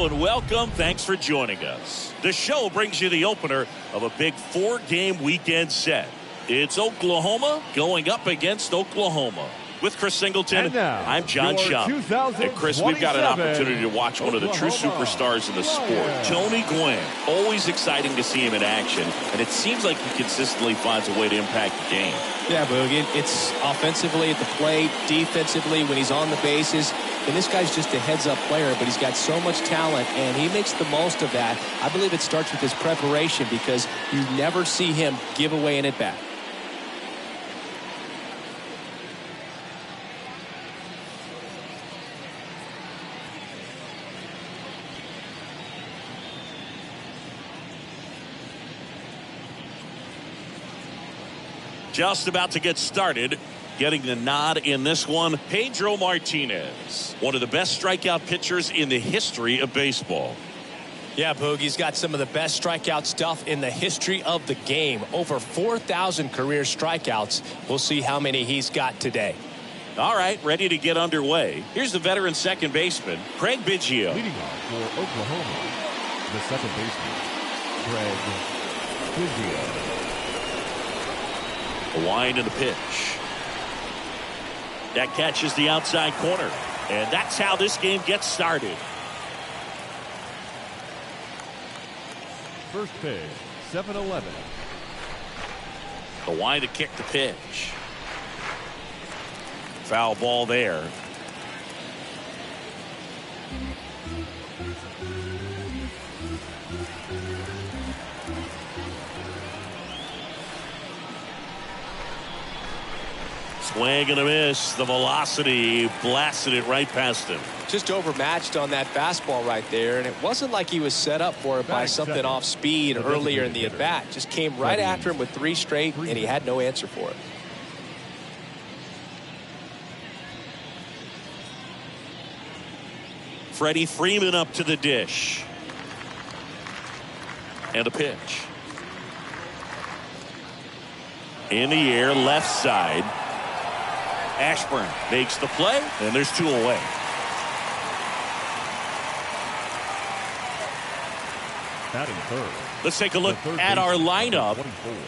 Hello and welcome. Thanks for joining us. The show brings you the opener of a big 4-game weekend set. It's Oklahoma going up against Oklahoma. With Chris Singleton, I'm John Schaub. And Chris, we've got an opportunity to watch one of the true superstars in the sport, Tony Gwynn. Always exciting to see him in action, and it seems like he consistently finds a way to impact the game. Yeah, Boogie, it's offensively at the plate, defensively when he's on the bases. And this guy's just a heads-up player, but he's got so much talent, and he makes the most of that. I believe it starts with his preparation because you never see him give away an at-bat. Just about to get started. Getting the nod in this one, Pedro Martinez, one of the best strikeout pitchers in the history of baseball. Yeah, Boogie's got some of the best strikeout stuff in the history of the game. Over 4,000 career strikeouts. We'll see how many he's got today. All right, ready to get underway. Here's the veteran second baseman, Craig Biggio. Leading off for Oklahoma, the second baseman, Craig Biggio. The wind and the pitch. That catches the outside corner. And that's how this game gets started. First pitch, 7-11. The wind to kick the pitch. Foul ball there. Swing and a miss. The velocity blasted it right past him. Just overmatched on that fastball right there, and it wasn't like he was set up for it by something off speed earlier in the at-bat. Just came right after him with 3 straight, and he had no answer for it. Freddie Freeman up to the dish. And a pitch. In the air, left side. Ashburn makes the play, and there's 2 away. Batting third. Let's take a look at our lineup.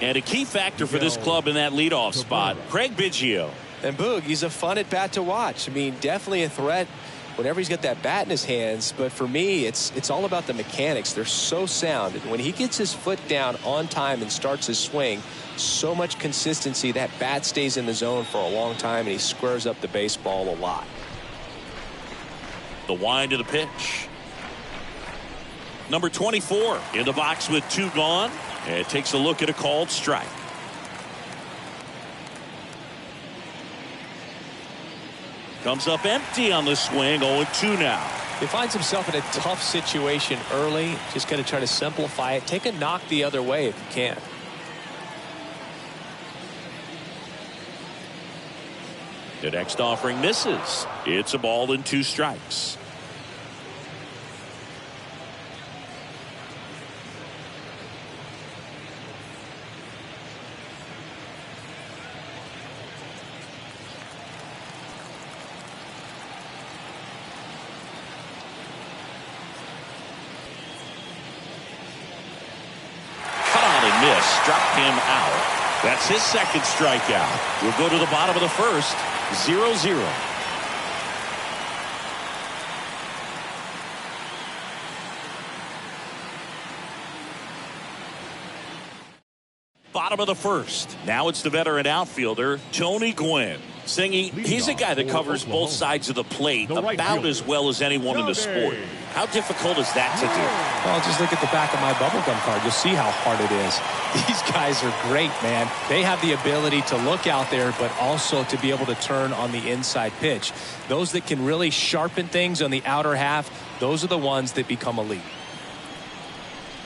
And a key factor for this club in that leadoff spot, Craig Biggio. And Boog, he's a fun at bat to watch. I mean, definitely a threat whenever he's got that bat in his hands. But for me, it's all about the mechanics. They're so sound. When he gets his foot down on time and starts his swing, so much consistency, that bat stays in the zone for a long time, and he squares up the baseball a lot. The wind of the pitch. Number 24 in the box with 2 gone. And it takes a look at a called strike. Comes up empty on the swing. 0-2 now. He finds himself in a tough situation early. Just got to try to simplify it. Take a knock the other way if you can. The next offering misses. It's a ball and 2 strikes. Cut on and miss. Struck him out. That's his second strikeout. We'll go to the bottom of the first. 0-0. Bottom of the first. Now it's the veteran outfielder, Tony Gwynn. Singy, he's a guy that covers both sides of the plate about as well as anyone in the sport. How difficult is that to do? Well, just look at the back of my bubblegum card. You'll see how hard it is. These guys are great, man. They have the ability to look out there, but also to be able to turn on the inside pitch. Those that can really sharpen things on the outer half, those are the ones that become elite.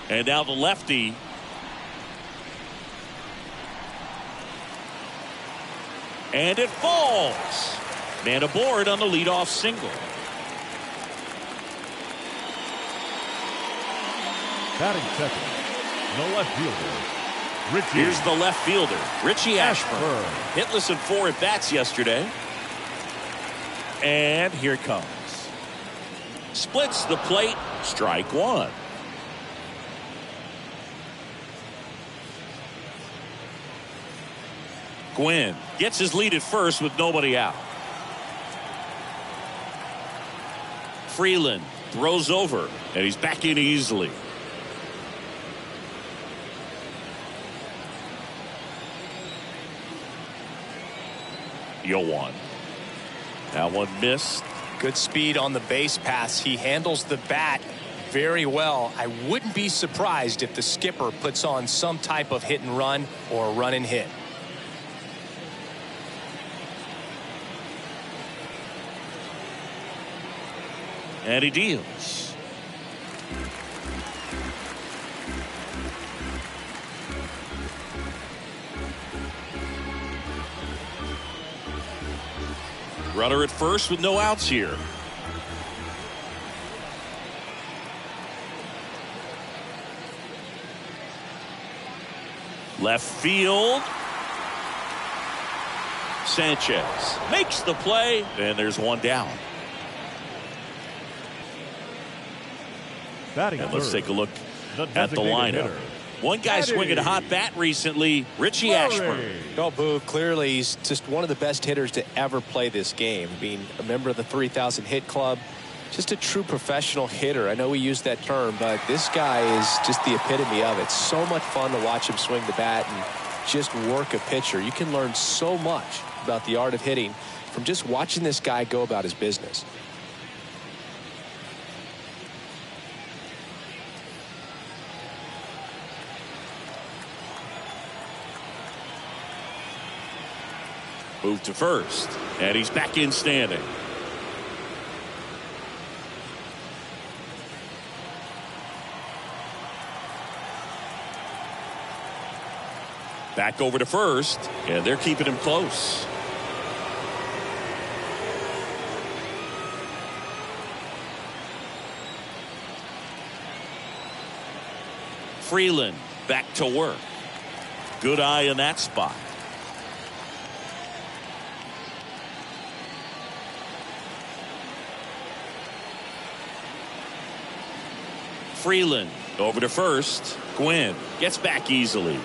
And now the lefty. And it falls. Man aboard on the leadoff single. Batting second, the left fielder, Richie. Here's the left fielder, Richie Ashburn. Hitless in 4 at-bats yesterday. And here it comes. Splits the plate Strike one. Gwynn gets his lead at first with nobody out. Freeland throws over, and he's back in easily. Yoan. That one missed. Good speed on the base pass. He handles the bat very well. I wouldn't be surprised if the skipper puts on some type of hit and run or run and hit. And he deals. Runner at first with no outs here. Left field. Sanchez makes the play, and there's one down. And let's take a look at the lineup. One guy swinging a hot bat recently, Richie Ashburn. Oh, Boo, clearly he's just one of the best hitters to ever play this game. Being a member of the 3,000 hit club, just a true professional hitter. I know we use that term, but this guy is just the epitome of it. So much fun to watch him swing the bat and just work a pitcher. You can learn so much about the art of hitting from just watching this guy go about his business. Move to first, and he's back in standing. Back over to first, and they're keeping him close. Freeland back to work. Good eye in that spot. Freeland over to first. Gwynn gets back easily.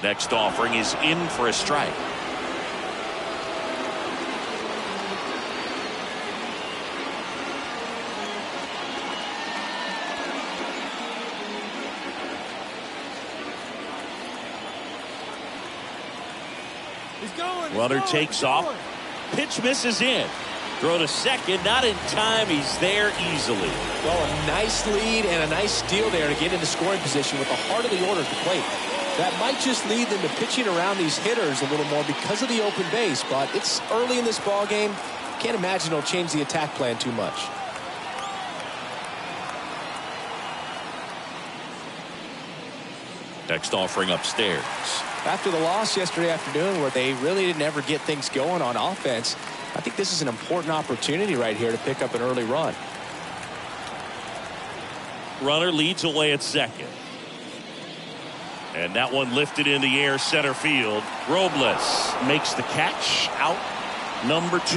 Next offering is in for a strike. Runner takes off. Pitch misses in. Throw to second. Not in time. He's there easily. Well, a nice lead and a nice steal there to get into scoring position with the heart of the order at the plate. That might just lead them to pitching around these hitters a little more because of the open base, but it's early in this ball game. Can't imagine it'll change the attack plan too much. Next offering upstairs. After the loss yesterday afternoon where they really didn't ever get things going on offense, I think this is an important opportunity right here to pick up an early run. Runner leads away at second. And that one lifted in the air center field. Robles makes the catch. Out number 2.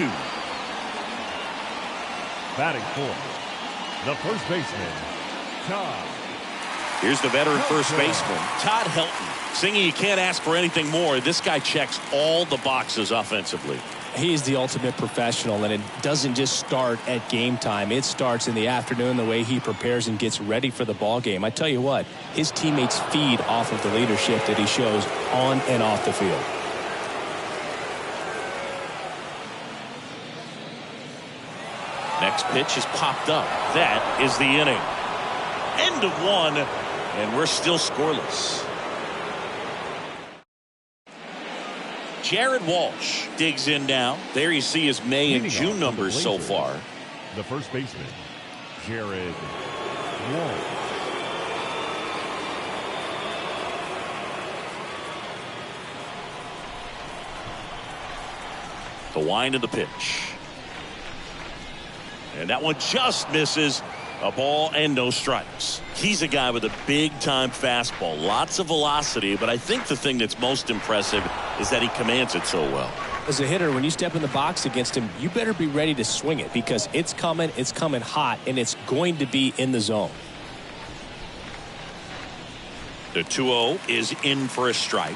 Batting fourth, the first baseman, Todd. Here's the veteran first baseman, Todd Helton. Singing, you can't ask for anything more. This guy checks all the boxes offensively. He's the ultimate professional, and it doesn't just start at game time. It starts in the afternoon, the way he prepares and gets ready for the ball game. I tell you what, his teammates feed off of the leadership that he shows on and off the field. Next pitch is popped up. That is the inning. End of one, and we're still scoreless. Jared Walsh digs in now. There you see his May and June numbers so far. The first baseman, Jared Walsh. The wind of the pitch. And that one just misses. A ball and no strikes. He's a guy with a big-time fastball. Lots of velocity, but I think the thing that's most impressive is that he commands it so well. As a hitter, when you step in the box against him, you better be ready to swing it because it's coming hot, and it's going to be in the zone. The 2-0 is in for a strike.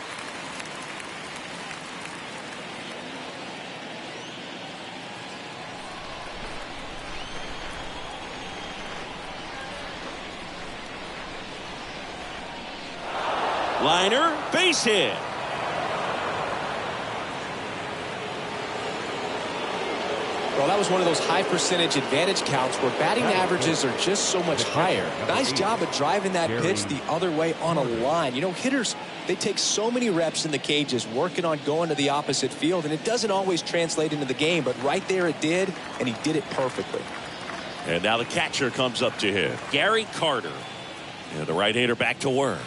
Liner, base hit. Well, that was one of those high percentage advantage counts where batting averages are just so much higher. Nice job of driving that pitch the other way on a line. You know, hitters, they take so many reps in the cages working on going to the opposite field, and it doesn't always translate into the game, but right there it did, and he did it perfectly. And now the catcher comes up to hit. Gary Carter. And the right-hander back to work.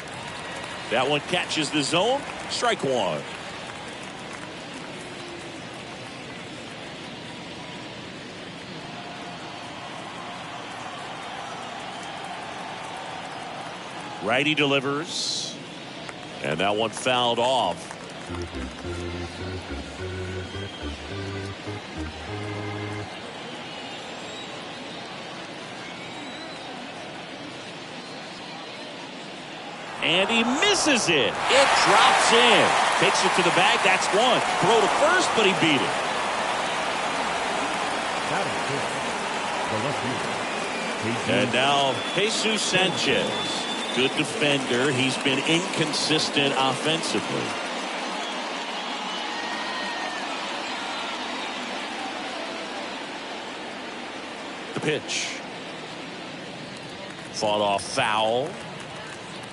That one catches the zone. Strike one. Righty delivers. And that one fouled off. And he misses it. It drops in. Takes it to the bag. That's one. Throw to first, but he beat it. And now Jesus Sanchez. Good defender. He's been inconsistent offensively. The pitch. Fought off foul.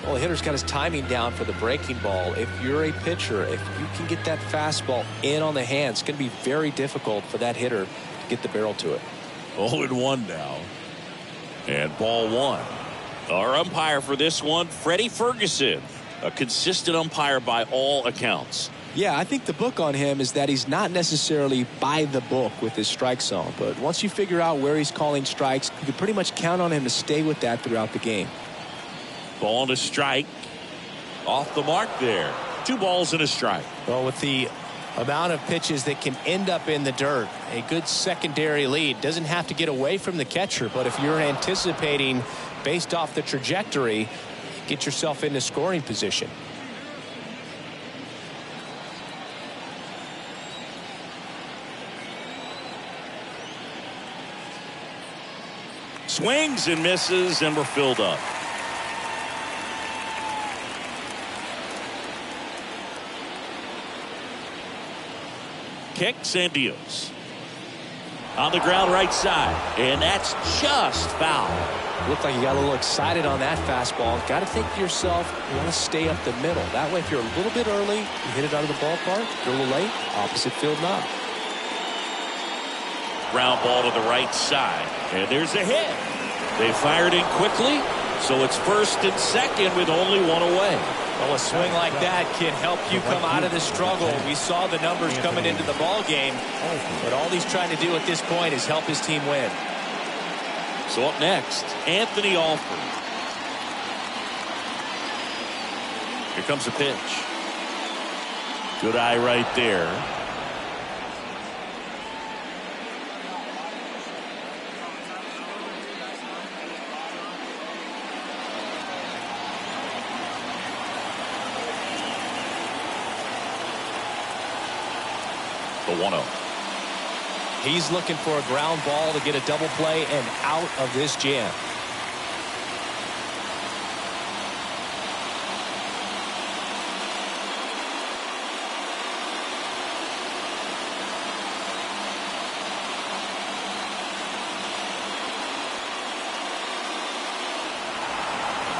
Well, the hitter's got his timing down for the breaking ball. If you're a pitcher, if you can get that fastball in on the hand, it's going to be very difficult for that hitter to get the barrel to it. 0-1 now. And ball one. Our umpire for this one, Freddie Ferguson. A consistent umpire by all accounts. Yeah, I think the book on him is that he's not necessarily by the book with his strike zone. But once you figure out where he's calling strikes, you can pretty much count on him to stay with that throughout the game. Ball and a strike. Off the mark there. 2 balls and a strike. Well, with the amount of pitches that can end up in the dirt, a good secondary lead doesn't have to get away from the catcher, but if you're anticipating based off the trajectory, get yourself into scoring position. Swings and misses, and we're filled up. Kicks and deals. On the ground right side, and that's just foul. Looked like you got a little excited on that fastball. Got to think to yourself, you want to stay up the middle. That way, if you're a little bit early, you hit it out of the ballpark. If you're a little late, opposite field knob. Ground ball to the right side, and there's a hit. They fired in quickly, so it's first and second with only one away. Well, a swing like that can help you come out of the struggle. We saw the numbers coming into the ball game, but all he's trying to do at this point is help his team win. So up next, Anthony Alford. Here comes the pitch. Good eye right there. The 1-0. He's looking for a ground ball to get a double play and out of this jam.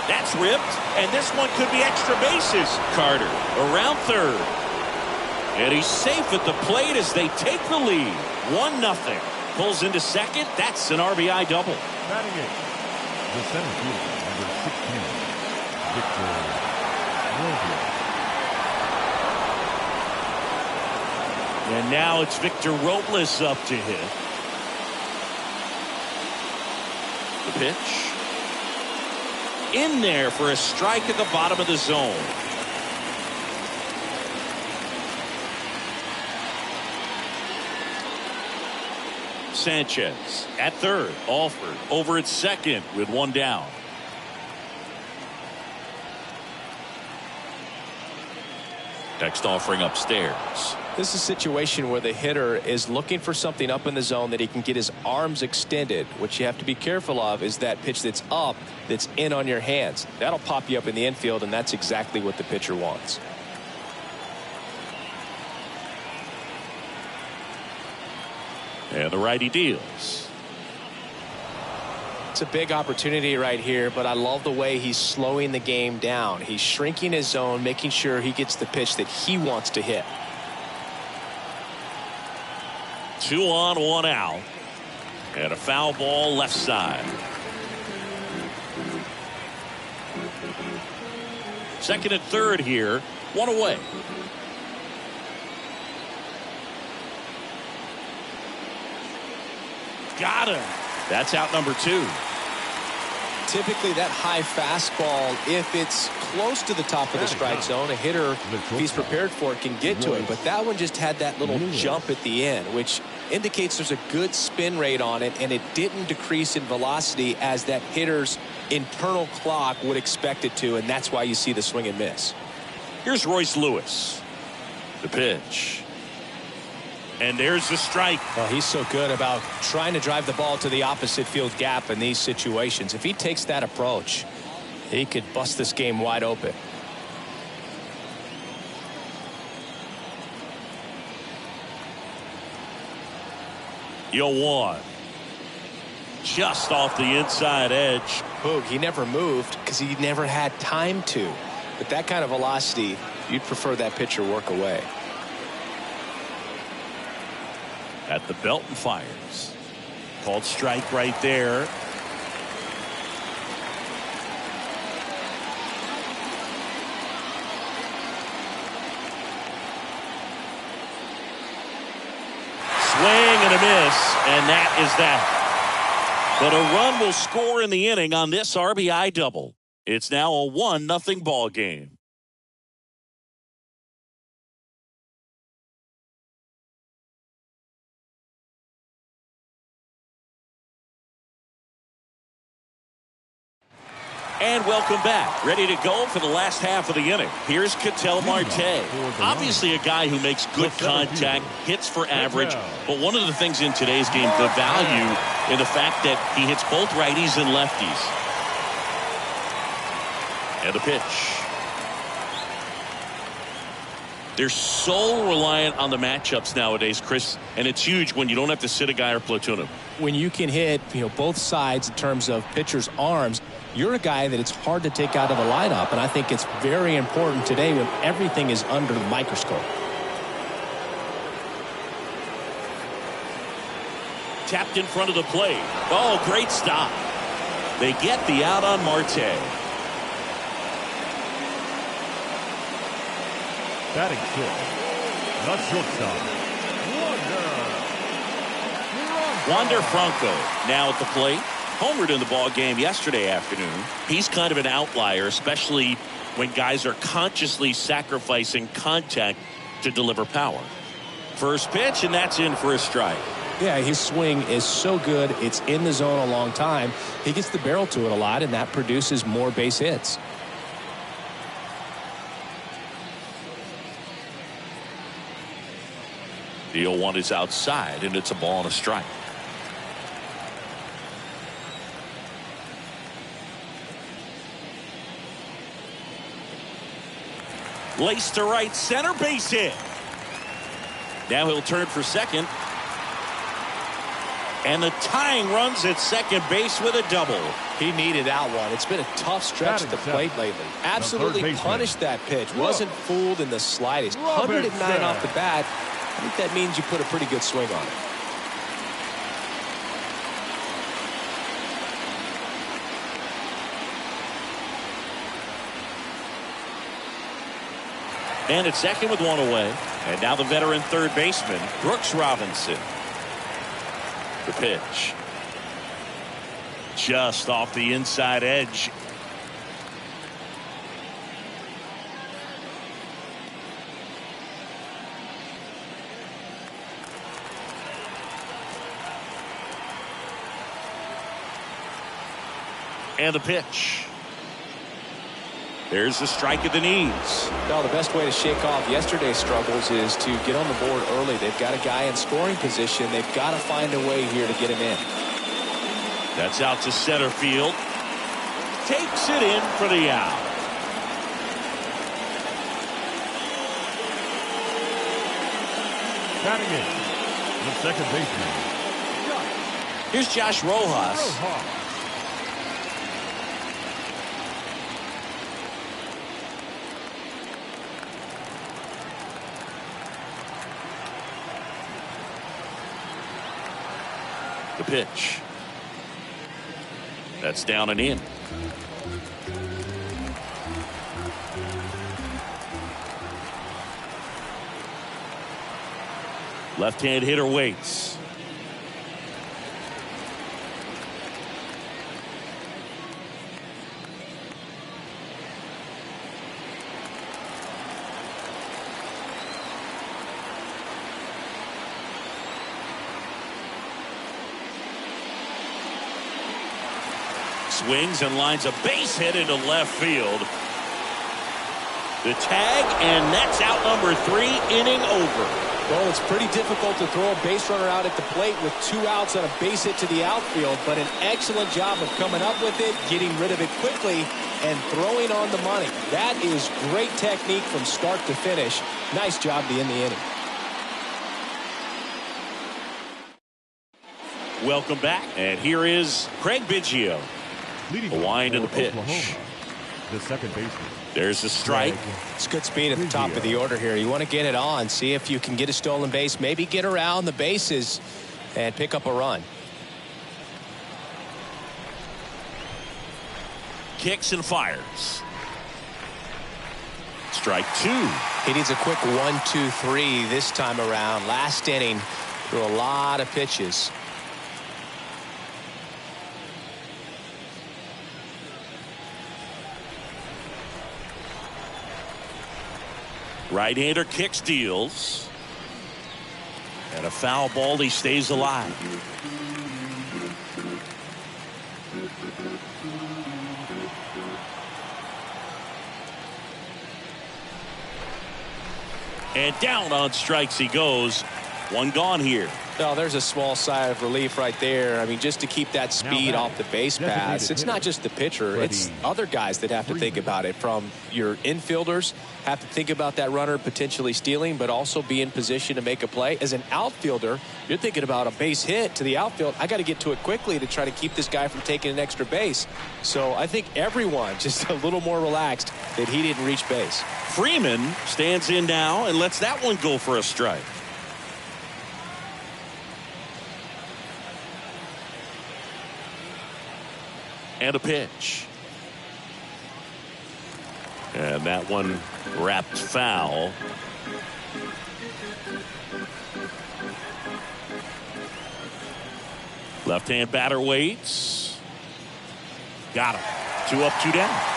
That's ripped, and this one could be extra bases. Carter around third. And he's safe at the plate as they take the lead. 1-0. Pulls into second. That's an RBI double. Batting it, the center fielder, number 16, Victor Robles. And now it's Victor Robles up to hit. The pitch. In there for a strike at the bottom of the zone. Sanchez at third. Alford over at second with one down. Next offering upstairs. This is a situation where the hitter is looking for something up in the zone that he can get his arms extended. What you have to be careful of is that pitch that's up, that's in on your hands. That'll pop you up in the infield, and that's exactly what the pitcher wants. And the righty deals. It's a big opportunity right here, but I love the way he's slowing the game down. He's shrinking his zone, making sure he gets the pitch that he wants to hit. 2 on, 1 out. And a foul ball left side. Second and third here. 1 away. Got him. That's out number 2. Typically that high fastball, if it's close to the top of the strike zone, a hitter, if he's prepared for it, can get to it. But that one just had that little jump at the end, which indicates there's a good spin rate on it, and it didn't decrease in velocity as that hitter's internal clock would expect it to, and that's why you see the swing and miss. Here's Royce Lewis. The pitch. And there's the strike. Well, he's so good about trying to drive the ball to the opposite field gap in these situations. If he takes that approach, he could bust this game wide open. Yo, 1. Just off the inside edge. Boog, he never moved because he never had time to. But that kind of velocity, you'd prefer that pitcher work away. At the belt and fires. Called strike right there. Swing and a miss, and that is that. But a run will score in the inning on this RBI double. It's now a 1-0 ball game. And welcome back. Ready to go for the last half of the inning. Here's Ketel Marte. Obviously a guy who makes good contact, hits for average. But one of the things in today's game, the value in the fact that he hits both righties and lefties. And the pitch. They're so reliant on the matchups nowadays, Chris, and it's huge when you don't have to sit a guy or platoon him. When you can hit, both sides in terms of pitchers' arms, you're a guy that it's hard to take out of the lineup, and I think it's very important today when everything is under the microscope. Tapped in front of the plate. Oh, great stop. They get the out on Marte. Batting fifth, the shortstop, Wander Franco now at the plate. Homered in the ball game yesterday afternoon. He's kind of an outlier, especially when guys are consciously sacrificing contact to deliver power. First pitch, and that's in for a strike. Yeah, his swing is so good. It's in the zone a long time. He gets the barrel to it a lot, and that produces more base hits. The 0-1 is outside, and it's a ball and a strike. Lace to right center, base hit. Now he'll turn for second. And the tying runs at second base with a double. He needed that one. It's been a tough stretch at the plate lately. Absolutely punished that pitch. Wasn't fooled in the slightest. 109 off the bat. I think that means you put a pretty good swing on it. And at second with one away. And now the veteran third baseman, Brooks Robinson. The pitch. just off the inside edge. And the pitch. There's the strike at the knees. No, the best way to shake off yesterday's struggles is to get on the board early. They've got a guy in scoring position. They've got to find a way here to get him in. That's out to center field. Takes it in for the out. Batting in, the second baseman. Here's Josh Rojas. The pitch. That's down and in. Left-hand hitter waits. Swings and lines a base hit into left field. The tag, and that's out number 3, inning over. Well, it's pretty difficult to throw a base runner out at the plate with 2 outs on a base hit to the outfield, but an excellent job of coming up with it, getting rid of it quickly, and throwing on the money. That is great technique from start to finish. Nice job to end the inning. Welcome back, and here is Craig Biggio. Leading A wind in the pitch. Oklahoma, the second baseman. There's the strike. It's good speed at the top of the order here. You want to get it on, see if you can get a stolen base, maybe get around the bases and pick up a run. Kicks and fires. Strike 2. He needs a quick 1-2-3 this time around. Last inning, threw a lot of pitches. Right-hander kicks, deals. And a foul ball, he stays alive. And down on strikes he goes. One gone here. No, there's a small sigh of relief right there. I mean, just to keep that speed off the base pass. It's not just the pitcher. It's other guys that have to think about it. From your infielders have to think about that runner potentially stealing, but also be in position to make a play. As an outfielder, you're thinking about a base hit to the outfield. I got to get to it quickly to try to keep this guy from taking an extra base. So I think everyone just a little more relaxed that he didn't reach base. Freeman stands in now and lets that one go for a strike. And a pitch. And that one wrapped foul. Left-hand batter waits. Got him. 2 up, 2 down.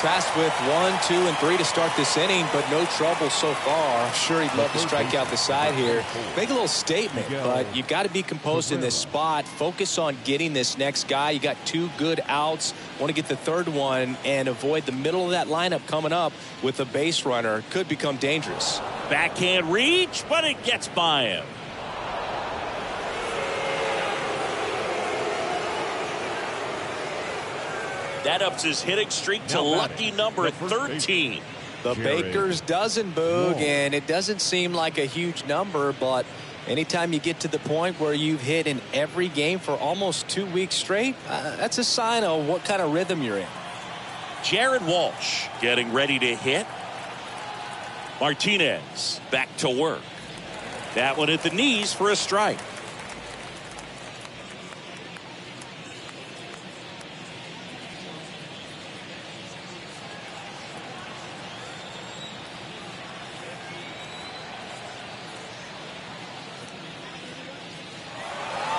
Tasked with 1, 2, and 3 to start this inning, but no trouble so far. I'm sure he'd love to strike out the side here. Make a little statement, but you've got to be composed in this spot. Focus on getting this next guy. You got 2 good outs. Want to get the third one and avoid the middle of that lineup coming up with a base runner. Could become dangerous. Backhand reach, but it gets by him. That ups his hitting streak to lucky number 13. The Baker's dozen, Boog, and it doesn't seem like a huge number, but anytime you get to the point where you've hit in every game for almost 2 weeks straight, that's a sign of what kind of rhythm you're in. Jared Walsh getting ready to hit. Martinez back to work. That one at the knees for a strike.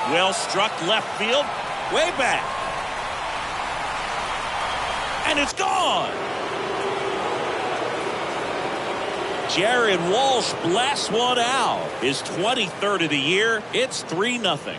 Well struck left field. Way back. And it's gone. Jared Walsh blasts one out. His 23rd of the year. It's 3-0.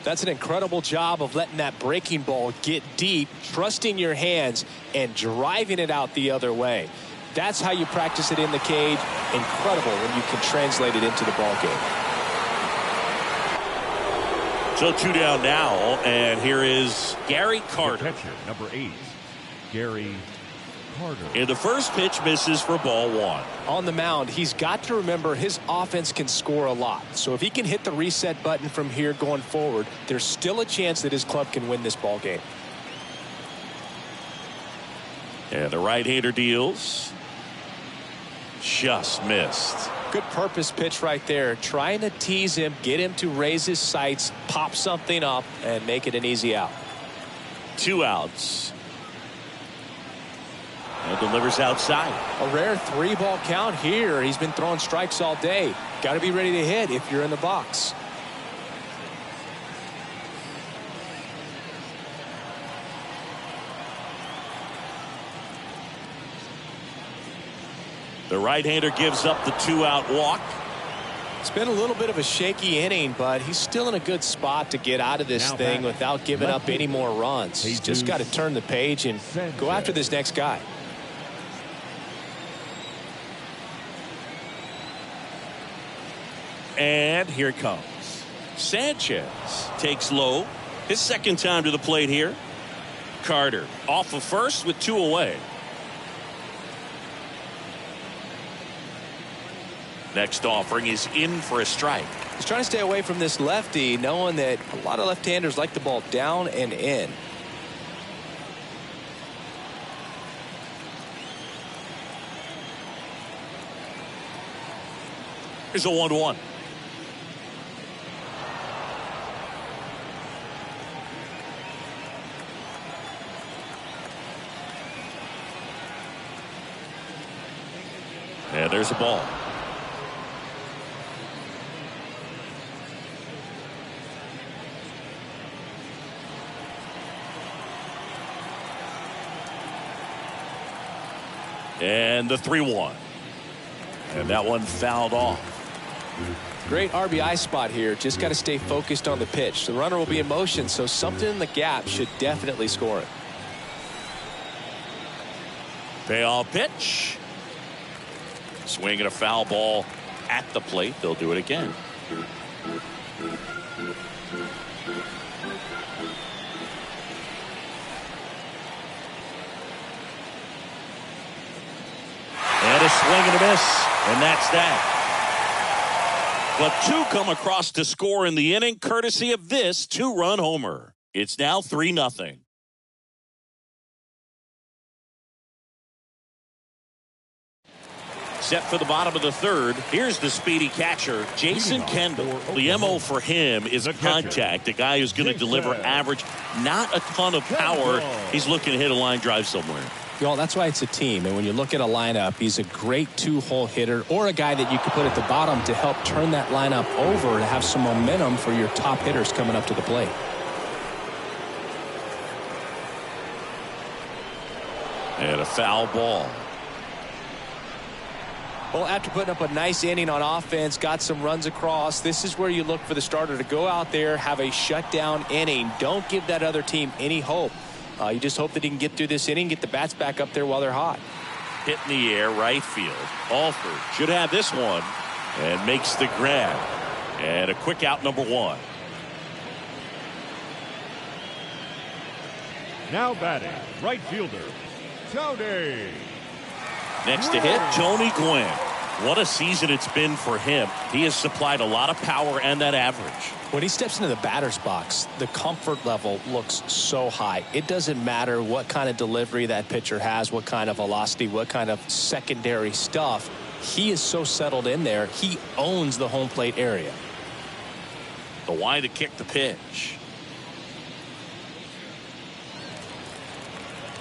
That's an incredible job of letting that breaking ball get deep, trusting your hands, and driving it out the other way. That's how you practice it in the cage. Incredible when you can translate it into the ball game. So 2 down now, and here is Gary Carter. The catcher, number 8, Gary Carter. And the first pitch misses for ball 1. On the mound, he's got to remember his offense can score a lot. So if he can hit the reset button from here going forward, there's still a chance that his club can win this ball game. And the right-hander deals. Just missed. Good purpose pitch right there. Trying to tease him, get him to raise his sights, pop something up, and make it an easy out. 2 outs. And delivers outside. A rare 3-ball count here. He's been throwing strikes all day. Got to be ready to hit if you're in the box. The right-hander gives up the 2-out walk. It's been a little bit of a shaky inning, but he's still in a good spot to get out of this thing without giving up any more runs. He's just got to turn the page and go after this next guy. And here it comes. Sanchez takes low. His second time to the plate here. Carter off of first with 2 away. Next offering is in for a strike. He's trying to stay away from this lefty, knowing that a lot of left-handers like the ball down and in. Here's a 1-1. And there's a ball. And the 3-1. And that one fouled off. Great RBI spot here. Just got to stay focused on the pitch. The runner will be in motion, so something in the gap should definitely score it. Payoff pitch. Swinging a foul ball at the plate. They'll do it again. And a swing and a miss. And that's that. But 2 come across to score in the inning, courtesy of this 2-run homer. It's now 3-0. Set for the bottom of the 3rd. Here's the speedy catcher, Jason Kendall. The MO for him is a contact. A guy who's going to deliver average, not a ton of power. He's looking to hit a line drive somewhere. Well, that's why it's a team. And when you look at a lineup, he's a great 2-hole hitter or a guy that you could put at the bottom to help turn that lineup over to have some momentum for your top hitters coming up to the plate. And a foul ball. Well, after putting up a nice inning on offense, got some runs across, this is where you look for the starter to go out there, have a shutdown inning. Don't give that other team any hope. You just hope that he can get through this inning, get the bats back up there while they're hot. Hit in the air, right field. Alford should have this one and makes the grab. And a quick out, number 1. Now batting, right fielder, Tony. Next to hit, Tony Gwynn. What a season it's been for him. He has supplied a lot of power and that average. When he steps into the batter's box, the comfort level looks so high. It doesn't matter what kind of delivery that pitcher has, what kind of velocity, what kind of secondary stuff. He is so settled in there. He owns the home plate area. The wide to kick the pitch.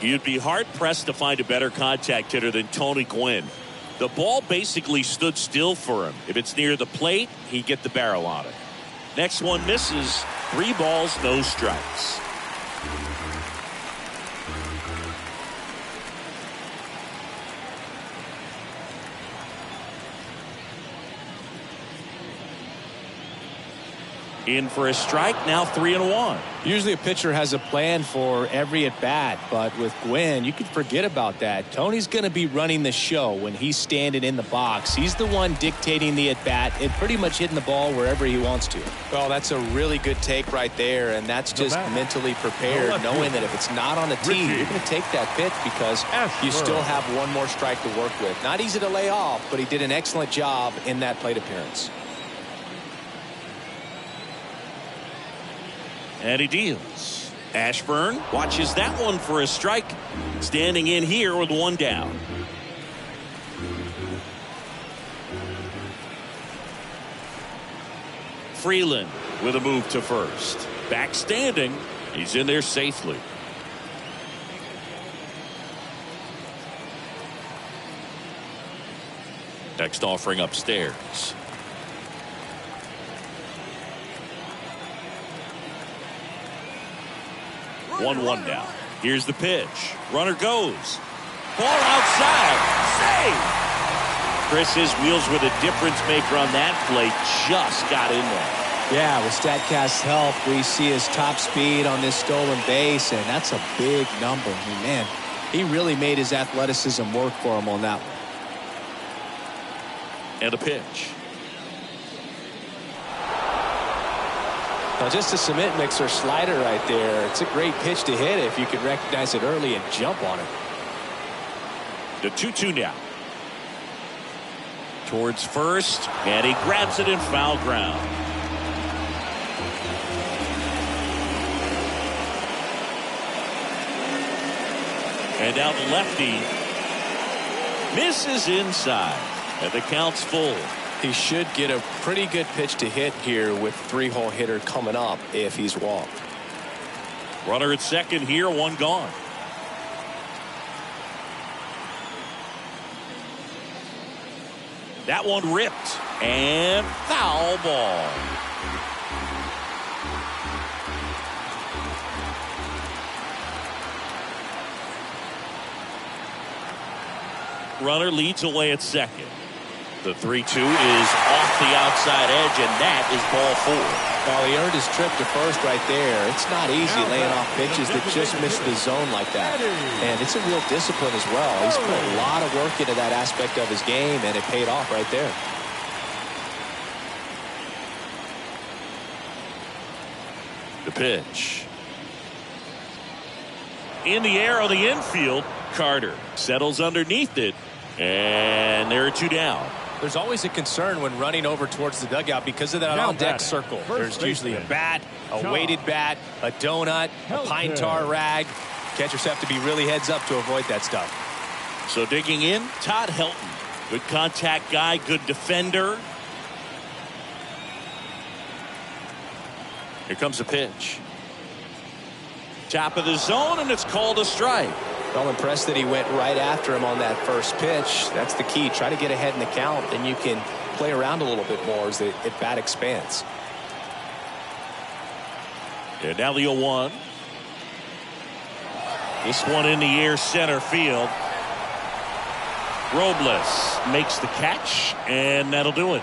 You'd be hard-pressed to find a better contact hitter than Tony Gwynn. The ball basically stood still for him. If it's near the plate, he'd get the barrel on it. Next one misses. 3 balls, no strikes. In for a strike, now 3-1. Usually a pitcher has a plan for every at-bat, but with Gwynn, you can forget about that. Tony's going to be running the show when he's standing in the box. He's the one dictating the at-bat and pretty much hitting the ball wherever he wants to. Well, that's a really good take right there, and that's just mentally prepared, knowing that if it's not on the tee, you're going to take that pitch because you still have one more strike to work with. Not easy to lay off, but he did an excellent job in that plate appearance. And he deals. Ashburn watches that one for a strike. Standing in here with 1 down. Freeland with a move to first. Back standing. He's in there safely. Next offering upstairs. 1-1 now. Here's the pitch. Runner goes. Ball outside. Save. Chris's wheels were the difference maker on that play. Just got in there. Yeah, with StatCast's help, we see his top speed on this stolen base, and that's a big number. I mean, man, he really made his athleticism work for him on that one. And a pitch. Now, just a cement mixer slider right there. It's a great pitch to hit if you can recognize it early and jump on it. The 2-2 now. Towards first, and he grabs it in foul ground. And now the lefty misses inside, and the count's full. He should get a pretty good pitch to hit here with 3-hole hitter coming up if he's walked. Runner at second here, 1 gone. That one ripped and foul ball. Runner leads away at second. The 3-2 is off the outside edge, and that is ball 4. Well, he earned his trip to first right there. It's not easy laying off pitches that just miss the zone like that. And it's a real discipline as well. He's put a lot of work into that aspect of his game, and it paid off right there. The pitch. In the air on the infield, Carter settles underneath it, and there are 2 down. There's always a concern when running over towards the dugout because of that on-deck circle. There's usually a bat, a weighted bat, a donut, a pine tar rag. Catchers have to be really heads up to avoid that stuff. So digging in, Todd Helton. Good contact guy, good defender. Here comes a pitch. Top of the zone, and it's called a strike. Well, impressed that he went right after him on that first pitch. That's the key. Try to get ahead in the count, then you can play around a little bit more as the at-bat expands. And now the 0-1. This one in the air, center field. Robles makes the catch, and that'll do it.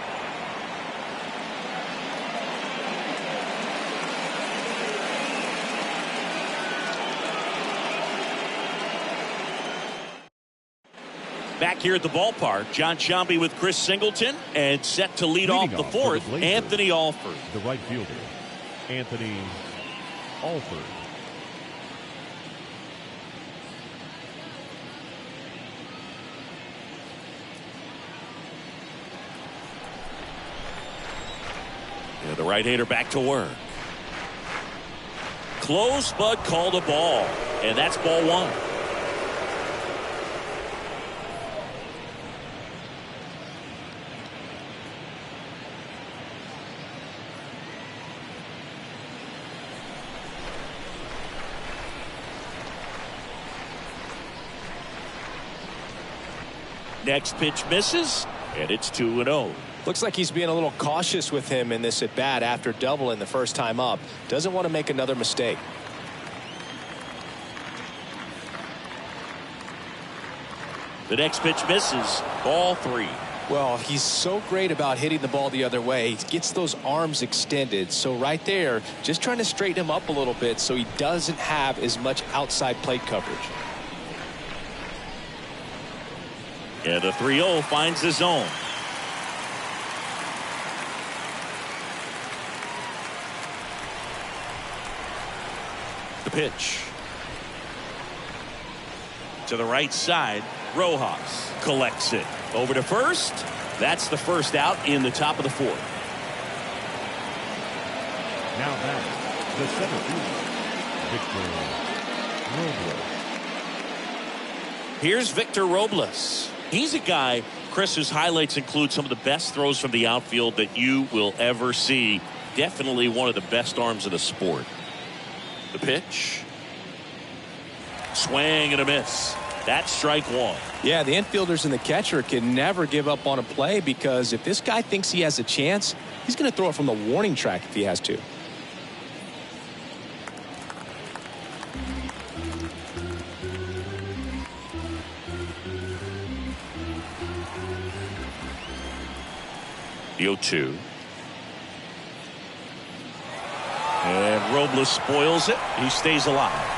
Back here at the ballpark, John Sciambi with Chris Singleton, and set to lead off the 4th, Anthony Alford. The right fielder, Anthony Alford. Yeah, the right-hander back to work. Close, but called a ball, and that's ball 1. Next pitch misses, and it's 2-0. Looks like he's being a little cautious with him in this at bat after doubling the first time up. Doesn't want to make another mistake. The next pitch misses. Ball 3. Well, he's so great about hitting the ball the other way. He gets those arms extended. So right there, just trying to straighten him up a little bit so he doesn't have as much outside plate coverage. And the 3-0 finds the zone. The pitch. To the right side. Rojas collects it. Over to first. That's the first out in the top of the 4th. Now back, the center fielder, Victor Robles. Here's Victor Robles. He's a guy, Chris, whose highlights include some of the best throws from the outfield that you will ever see. Definitely one of the best arms in the sport. The pitch. Swing and a miss. That's strike 1. Yeah, the infielders and the catcher can never give up on a play because if this guy thinks he has a chance, he's going to throw it from the warning track if he has to. The 0-2. And Robles spoils it. He stays alive.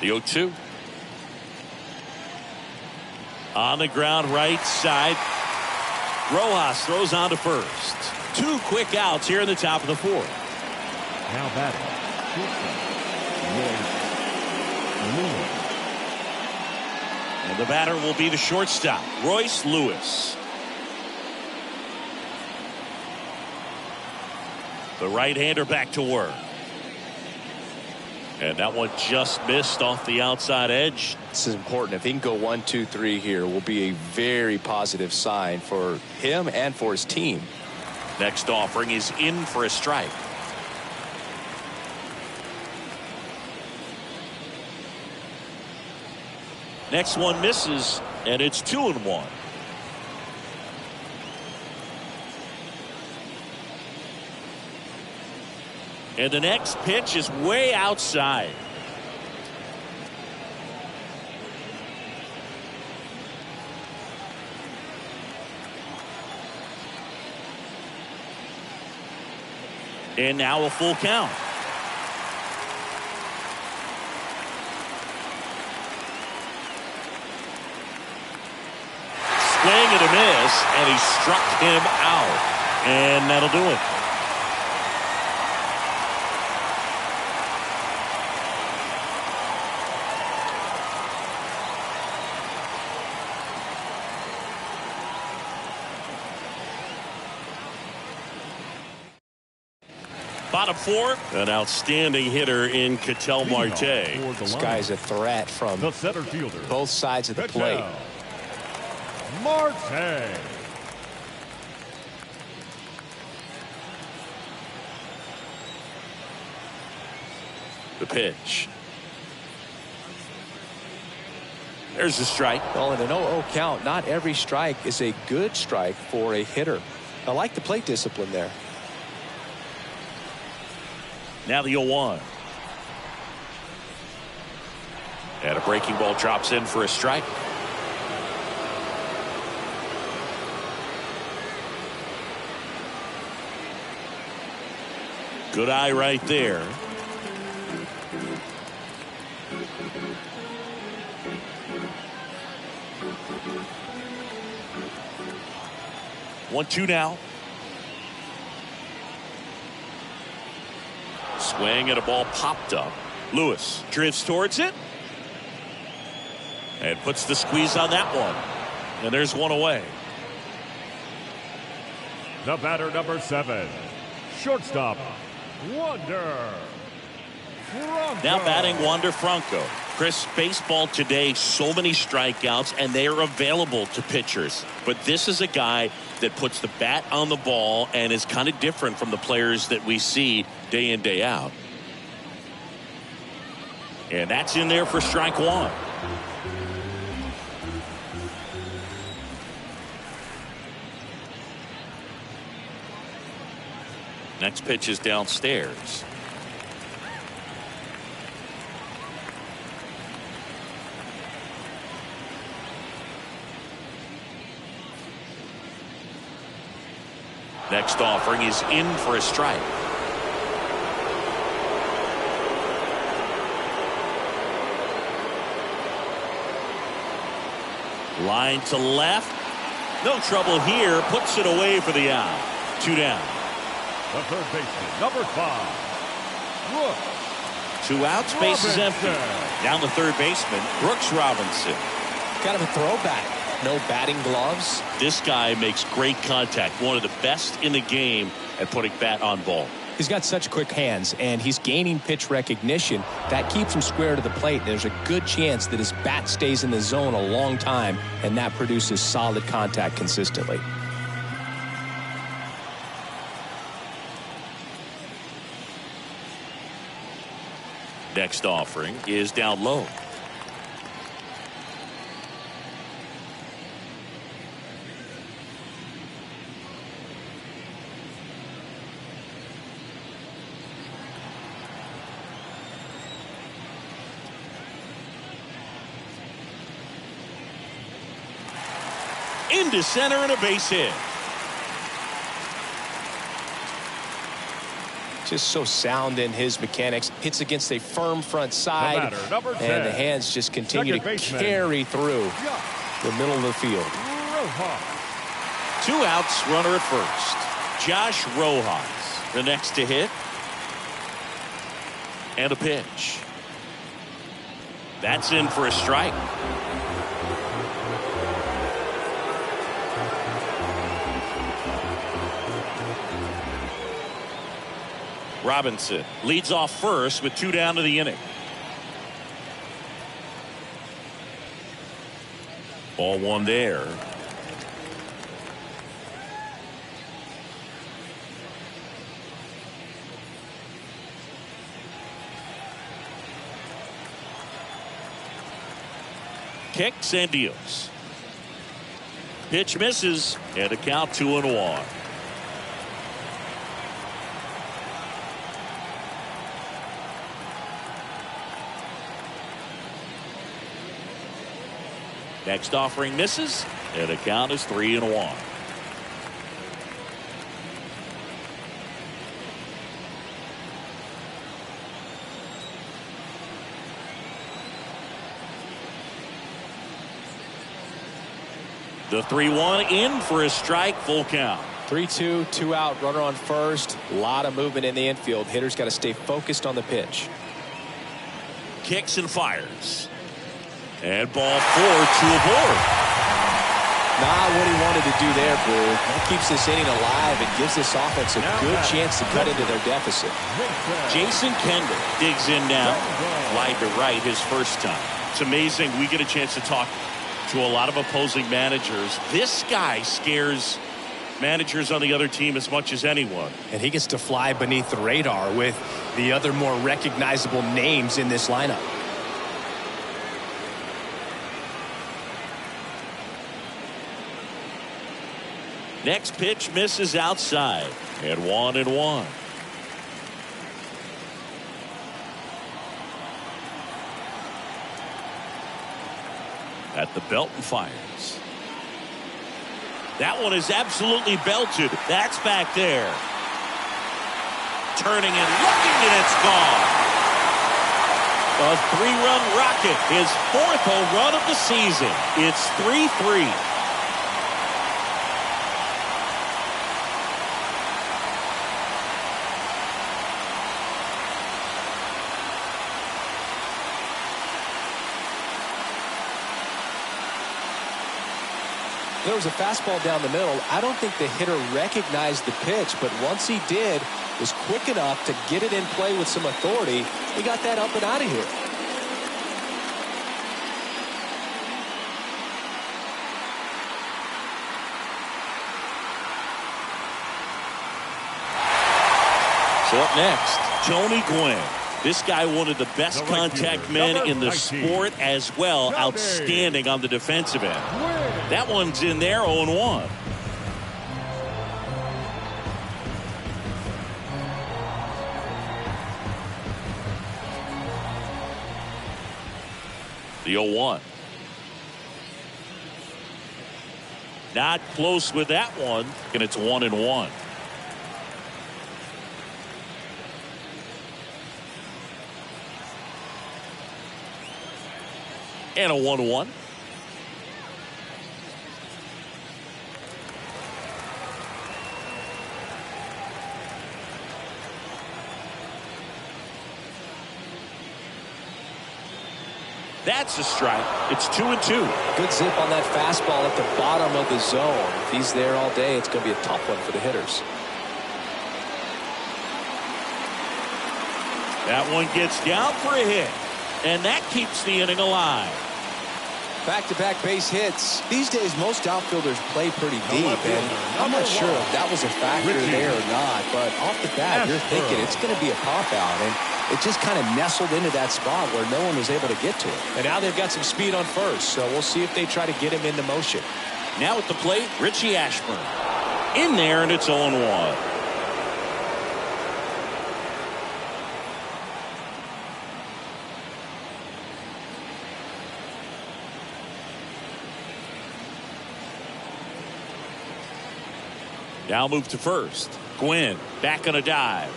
The 0-2. On the ground right side. Rojas throws on to first. 2 quick outs here in the top of the 4th. Now batting, And the batter will be the shortstop, Royce Lewis. The right-hander back to work. And that one just missed off the outside edge. This is important. If he can go 1, 2, 3 here, will be a very positive sign for him and for his team. Next offering is in for a strike. Next one misses, and it's 2-1. And the next pitch is way outside. And now a full count. Swing and a miss, and he struck him out. And that'll do it. Bottom 4, an outstanding hitter in Ketel Marte. This guy's a threat from the center fielder, both sides of the plate. Marte. The pitch. There's the strike. Well, in an 0-0 count, not every strike is a good strike for a hitter. I like the plate discipline there. Now the 0-1. And a breaking ball drops in for a strike. Good eye right there. One, two now. Swing and a ball popped up. Lewis drifts towards it and puts the squeeze on that one. And there's one away. The batter, number 7, shortstop, Wander Franco. Now batting Wander Franco. Chris, baseball today, so many strikeouts, and they are available to pitchers. But this is a guy that puts the bat on the ball and is kind of different from the players that we see day in, day out. And that's in there for strike one. Next pitch is downstairs. Next offering is in for a strike. Line to left. No trouble here. Puts it away for the out. 2 down. The third baseman, number 5, Brooks. 2 outs, base is empty. Down the third baseman, Brooks Robinson. Kind of a throwback. No batting gloves. This guy makes great contact. One of the best in the game at putting bat on ball. He's got such quick hands, and he's gaining pitch recognition. That keeps him square to the plate. There's a good chance that his bat stays in the zone a long time, and that produces solid contact consistently. Next offering is down low. Into center and a base hit. Just so sound in his mechanics. Hits against a firm front side, and the hands just continue to carry through the middle of the field. 2 outs, runner at first. Josh Rojas, the next to hit. And a pitch. That's in for a strike. Robinson leads off first with 2 down to the inning. Ball 1 there. Kicks and deals. Pitch misses and a count 2-1. Next offering misses, and the count is 3-1. The 3-1 in for a strike, full count. 3-2, 2 out, runner on first. A lot of movement in the infield. Hitter's got to stay focused on the pitch. Kicks and fires. And ball 4, 2 aboard. Not what he wanted to do there, Brew. That keeps this inning alive and gives this offense a good chance to cut into their deficit. Jason Kendall digs in now. Wide to right his first time. It's amazing. We get a chance to talk to a lot of opposing managers. This guy scares managers on the other team as much as anyone. And he gets to fly beneath the radar with the other more recognizable names in this lineup. Next pitch misses outside. And 1-1. At the belt and fires. That one is absolutely belted. That's back there. Turning and looking, and it's gone. A 3-run rocket, his 4th home run of the season. It's 3-3. There was a fastball down the middle. I don't think the hitter recognized the pitch, but once he did, was quick enough to get it in play with some authority. He got that up and out of here. So up next, Tony Gwynn. This guy, one of the best contact men in the sport as well. Outstanding on the defensive end. That one's in there, 0-1. The 0-1. Not close with that one, and it's 1-1. And a 1-1. That's a strike. It's 2-2. Good zip on that fastball at the bottom of the zone. If he's there all day, it's going to be a tough one for the hitters. That one gets down for a hit. And that keeps the inning alive. Back-to-back base hits. These days, most outfielders play pretty deep, and I'm not sure if that was a factor there or not, but off the bat, you're thinking it's going to be a pop-out, and it just kind of nestled into that spot where no one was able to get to it. And now they've got some speed on first, so we'll see if they try to get him into motion. Now at the plate, Richie Ashburn. In there, and it's 0-1. Now move to first. Gwynn back on a dive.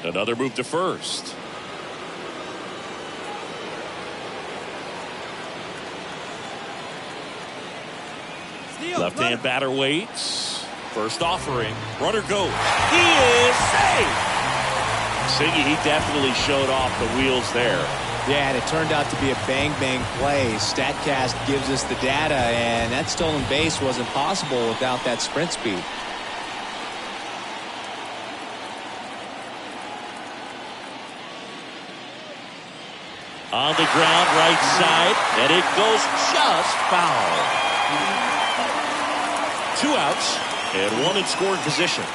Another move to first. Left-hand batter waits. First offering. Runner goes. He is safe. Siggy, he definitely showed off the wheels there. Yeah, and it turned out to be a bang-bang play. StatCast gives us the data, and that stolen base wasn't possible without that sprint speed. On the ground, right side, and it goes just foul. 2 outs, and 1 in scoring position.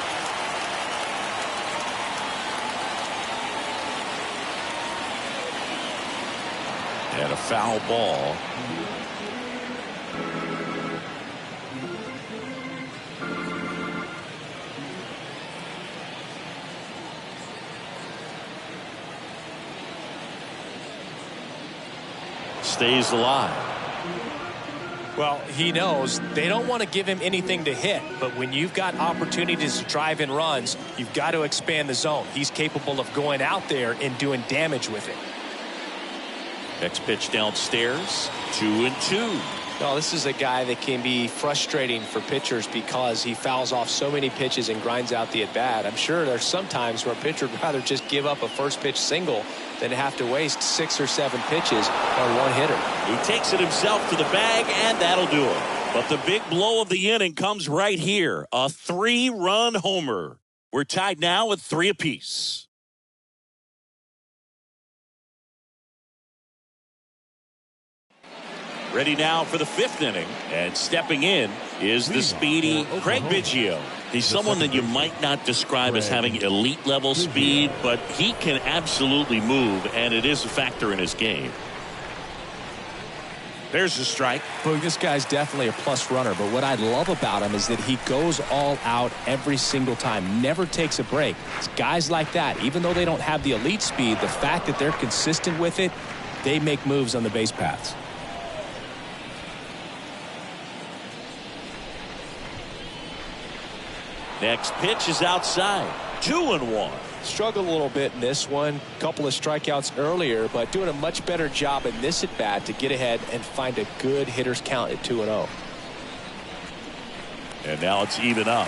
And a foul ball. Stays alive. Well, he knows they don't want to give him anything to hit, but when you've got opportunities to drive in runs, you've got to expand the zone. He's capable of going out there and doing damage with it. Next pitch downstairs, 2-2. No, this is a guy that can be frustrating for pitchers because he fouls off so many pitches and grinds out the at-bat. I'm sure there's some times where a pitcher would rather just give up a first pitch single than have to waste 6 or 7 pitches on one hitter. He takes it himself to the bag, and that'll do it. But the big blow of the inning comes right here. A 3-run homer. We're tied now at 3 apiece. Ready now for the 5th inning, and stepping in is the speedy Craig Biggio. He's someone that you might not describe as having elite level speed, but he can absolutely move, and it is a factor in his game. There's a strike. Boy, this guy's definitely a plus runner, but what I love about him is that he goes all out every single time, never takes a break. It's guys like that, even though they don't have the elite speed, the fact that they're consistent with it, they make moves on the base paths. Next pitch is outside. 2-1. Struggled a little bit in this one. Couple of strikeouts earlier, but doing a much better job in this at-bat to get ahead and find a good hitter's count at 2-0. And now it's even up.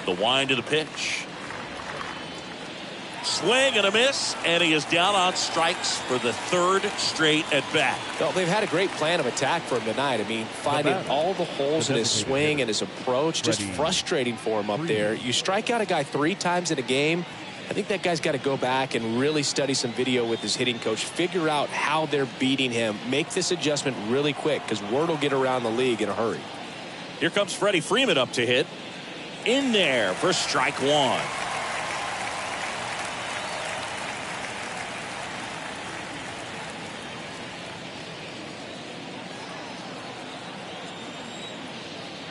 The wind of the pitch. Swing and a miss, and he is down on strikes for the 3rd straight at bat. Well, they've had a great plan of attack for him tonight. I mean, finding all the holes in his swing and his approach, just frustrating for him up there. You strike out a guy 3 times in a game, I think that guy's got to go back and really study some video with his hitting coach, figure out how they're beating him, make this adjustment really quick, because word will get around the league in a hurry. Here comes Freddie Freeman up to hit. In there for strike one.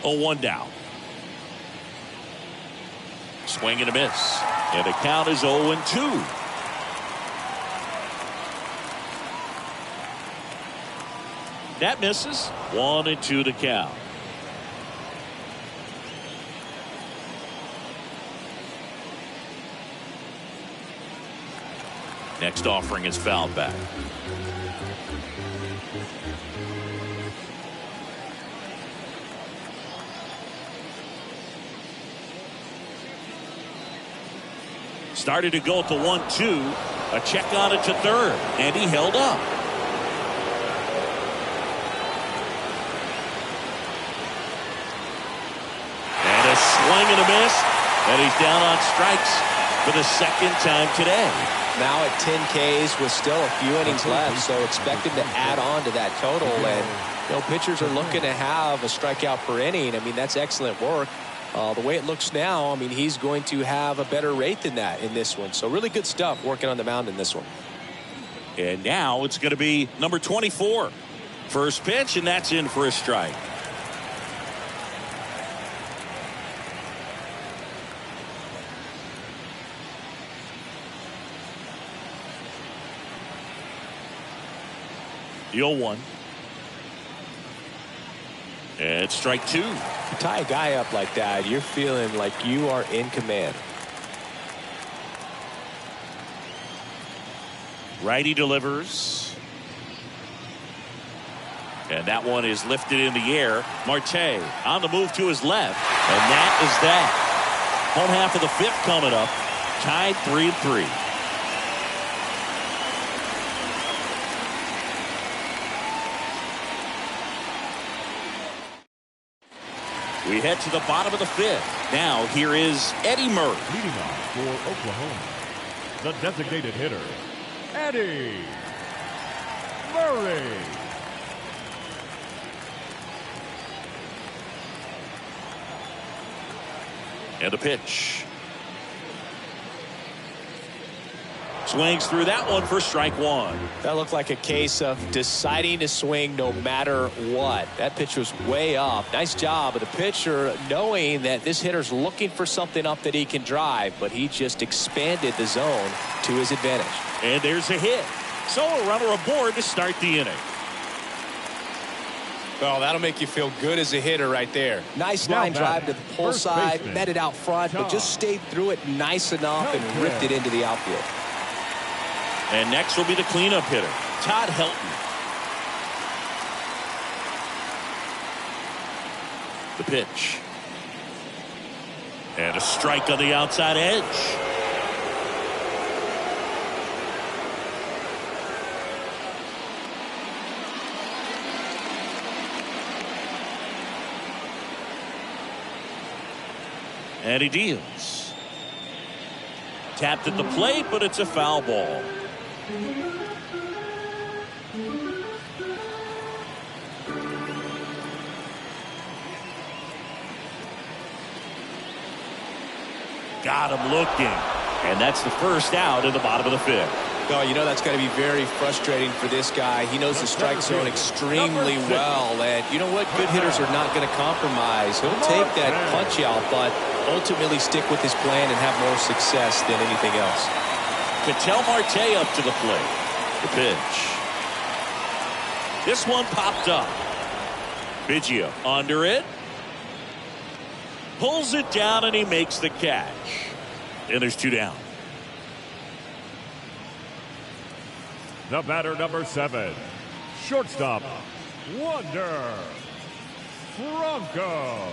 Oh, 1 down. Swing and a miss. And the count is 0-2. That misses. 1-2 to count. Next offering is fouled back. Started to go at the 1-2. A check on it to third. And he held up. And a swing and a miss. And he's down on strikes for the second time today. Now at 10 Ks with still a few innings left, so expect him to add on to that total. And pitchers are looking to have a strikeout per inning. I mean, that's excellent work. The way it looks now, I mean, he's going to have a better rate than that in this one. So really good stuff working on the mound in this one. And now it's going to be number 24. First pitch, and that's in for a strike. The 0-1. And strike two. You tie a guy up like that, you're feeling like you are in command. Righty delivers. And that one is lifted in the air. Marte on the move to his left. And that is that. Home half of the fifth coming up. Tied 3-3. We head to the bottom of the fifth. Now here is Eddie Murray. Leading off for Oklahoma, the designated hitter, Eddie Murray. And a pitch. Swings through that one for strike one. That looked like a case of deciding to swing no matter what. That pitch was way off. Nice job of the pitcher knowing that this hitter's looking for something up that he can drive, but he just expanded the zone to his advantage. And there's a hit. So a runner aboard to start the inning. Well, that'll make you feel good as a hitter right there. Nice line drive to the pull side, met it out front, but just stayed through it nice enough and ripped it into the outfield. And next will be the cleanup hitter, Todd Helton. The pitch. And a strike on the outside edge. And he deals. Tapped at the plate, but it's a foul ball. Got him looking. And that's the first out in the bottom of the fifth. Oh, you know that's got to be very frustrating for this guy. He knows the strike zone extremely well. And you know what? Good hitters are not going to compromise. He'll take that punch out, but ultimately stick with his plan and have more success than anything else. Ketel Marte up to the plate. The pitch. This one popped up. Biggio under it. Pulls it down and he makes the catch. And there's two down. The batter, number 7, shortstop, Wander Franco.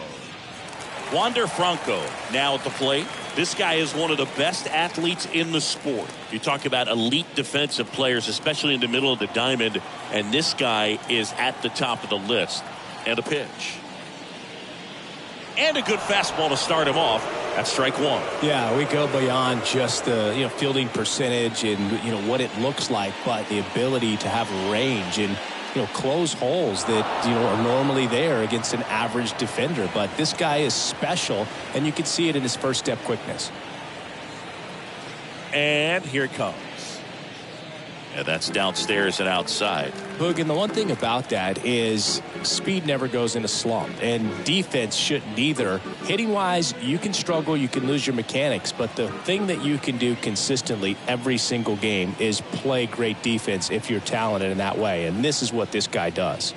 Wander Franco now at the plate. This guy is one of the best athletes in the sport. You talk about elite defensive players, especially in the middle of the diamond, and this guy is at the top of the list. And a pitch. And a good fastball to start him off. That's strike one. Yeah, we go beyond just the fielding percentage and what it looks like, but the ability to have range and close holes that are normally there against an average defender. But this guy is special, and you can see it in his first step quickness. And here it comes. And that's downstairs and outside. Boog, and the one thing about that is speed never goes in a slump, and defense shouldn't either. Hitting wise, you can struggle, you can lose your mechanics, but the thing that you can do consistently every single game is play great defense if you're talented in that way, and this is what this guy does.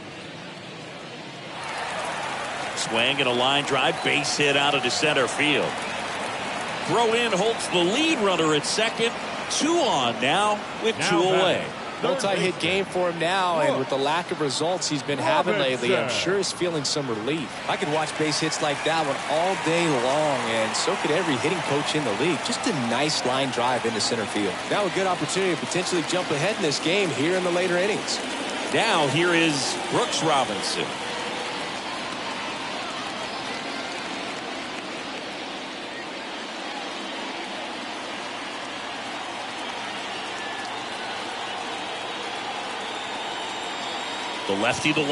Swing and a line drive, base hit out of the center field. Throw in holds the lead runner at second. 2 on now with 2 away. Multi-hit game for him now, and with the lack of results he's been having lately, I'm sure he's feeling some relief. I could watch base hits like that one all day long, and so could every hitting coach in the league. Just a nice line drive into center field. Now a good opportunity to potentially jump ahead in this game here in the later innings. Now here is Brooks Robinson. The lefty, the 1-0.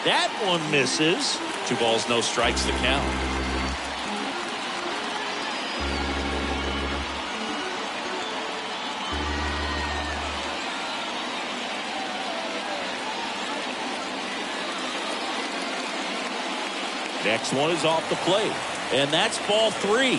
That one misses. 2 balls, no strikes to count. Next one is off the plate. And that's ball 3.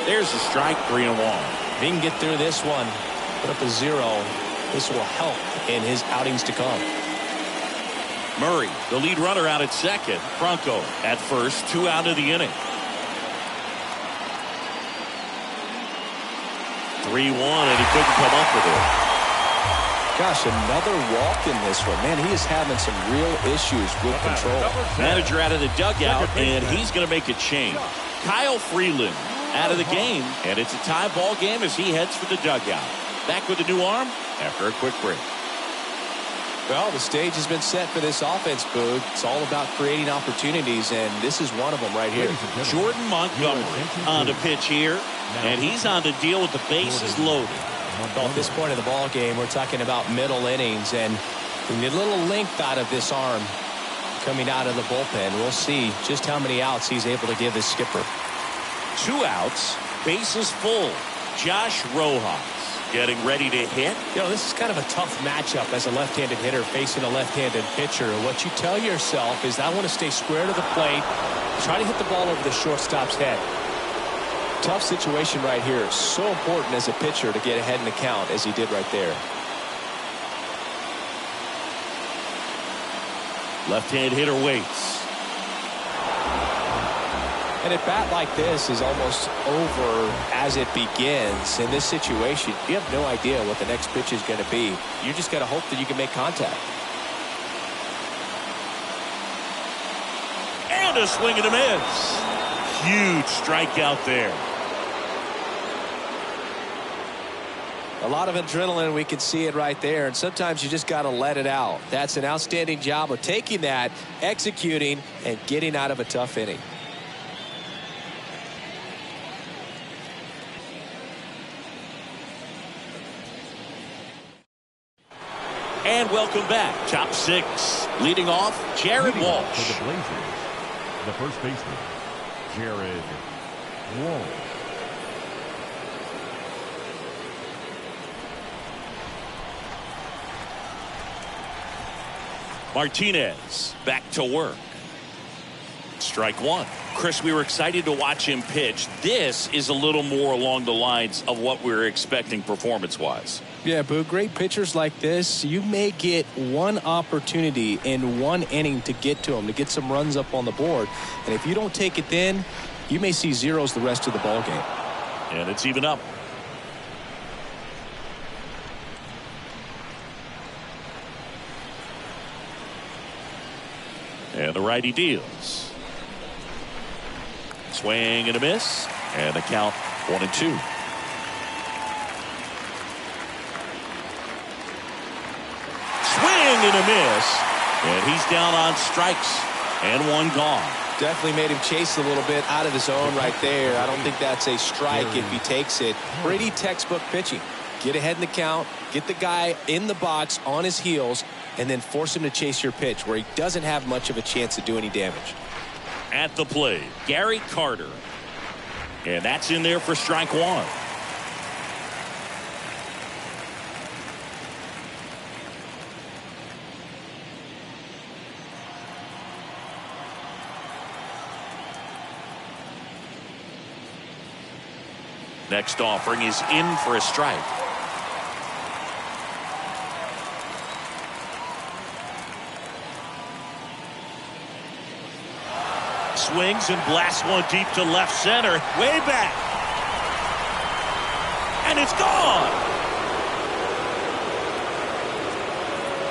There's a strike, 3-1. If he can get through this one, put up a 0, this will help in his outings to come. Murray, the lead runner, out at second. Franco at first, 2 out of the inning. 3-1, and he couldn't come up with it. Gosh, another walk in this one. Man, he is having some real issues with control. Manager out of the dugout, and he's going to make a change. Kyle Freeland out of the game, and it's a tie ball game as he heads for the dugout. Back with a new arm after a quick break. Well, the stage has been set for this offense, Boog. It's all about creating opportunities, and this is one of them right here. Jordan Montgomery on the pitch here, and he's on the deal with the bases loaded. Well, at this point of the ball game, we're talking about middle innings, and we need a little length out of this arm coming out of the bullpen. We'll see just how many outs he's able to give his skipper. 2 outs, bases full. Josh Rojas getting ready to hit. This is kind of a tough matchup as a left-handed hitter facing a left-handed pitcher. What you tell yourself is, I want to stay square to the plate, try to hit the ball over the shortstop's head. Tough situation right here. So important as a pitcher to get ahead in the count as he did right there. Left-hand hitter waits. And a bat like this is almost over as it begins. In this situation, you have no idea what the next pitch is going to be. You just got to hope that you can make contact. And a swing and a miss. Huge strikeout there. A lot of adrenaline, we can see it right there, and sometimes you just got to let it out. That's an outstanding job of taking that, executing, and getting out of a tough inning. And welcome back. Top 6. Leading off, Jared Walsh. For the Blazers, the first baseman, Jared Walsh. Martinez back to work. Strike 1. Chris, we were excited to watch him pitch. This is a little more along the lines of what we were expecting performance-wise. Yeah, Boo, great pitchers like this, you may get one opportunity in one inning to get to them, to get some runs up on the board. And if you don't take it then, you may see zeros the rest of the ball game. And it's even up. And the righty deals. Swing and a miss. And the count 1-2. Swing and a miss. And he's down on strikes. And one gone. Definitely made him chase a little bit out of his own right there. I don't think that's a strike if he takes it. Pretty textbook pitching. Get ahead in the count, get the guy in the box on his heels, and then force him to chase your pitch where he doesn't have much of a chance to do any damage. At the plate, Gary Carter. And that's in there for strike one. Next offering is in for a strike. Swings and blasts one deep to left center. Way back. And it's gone.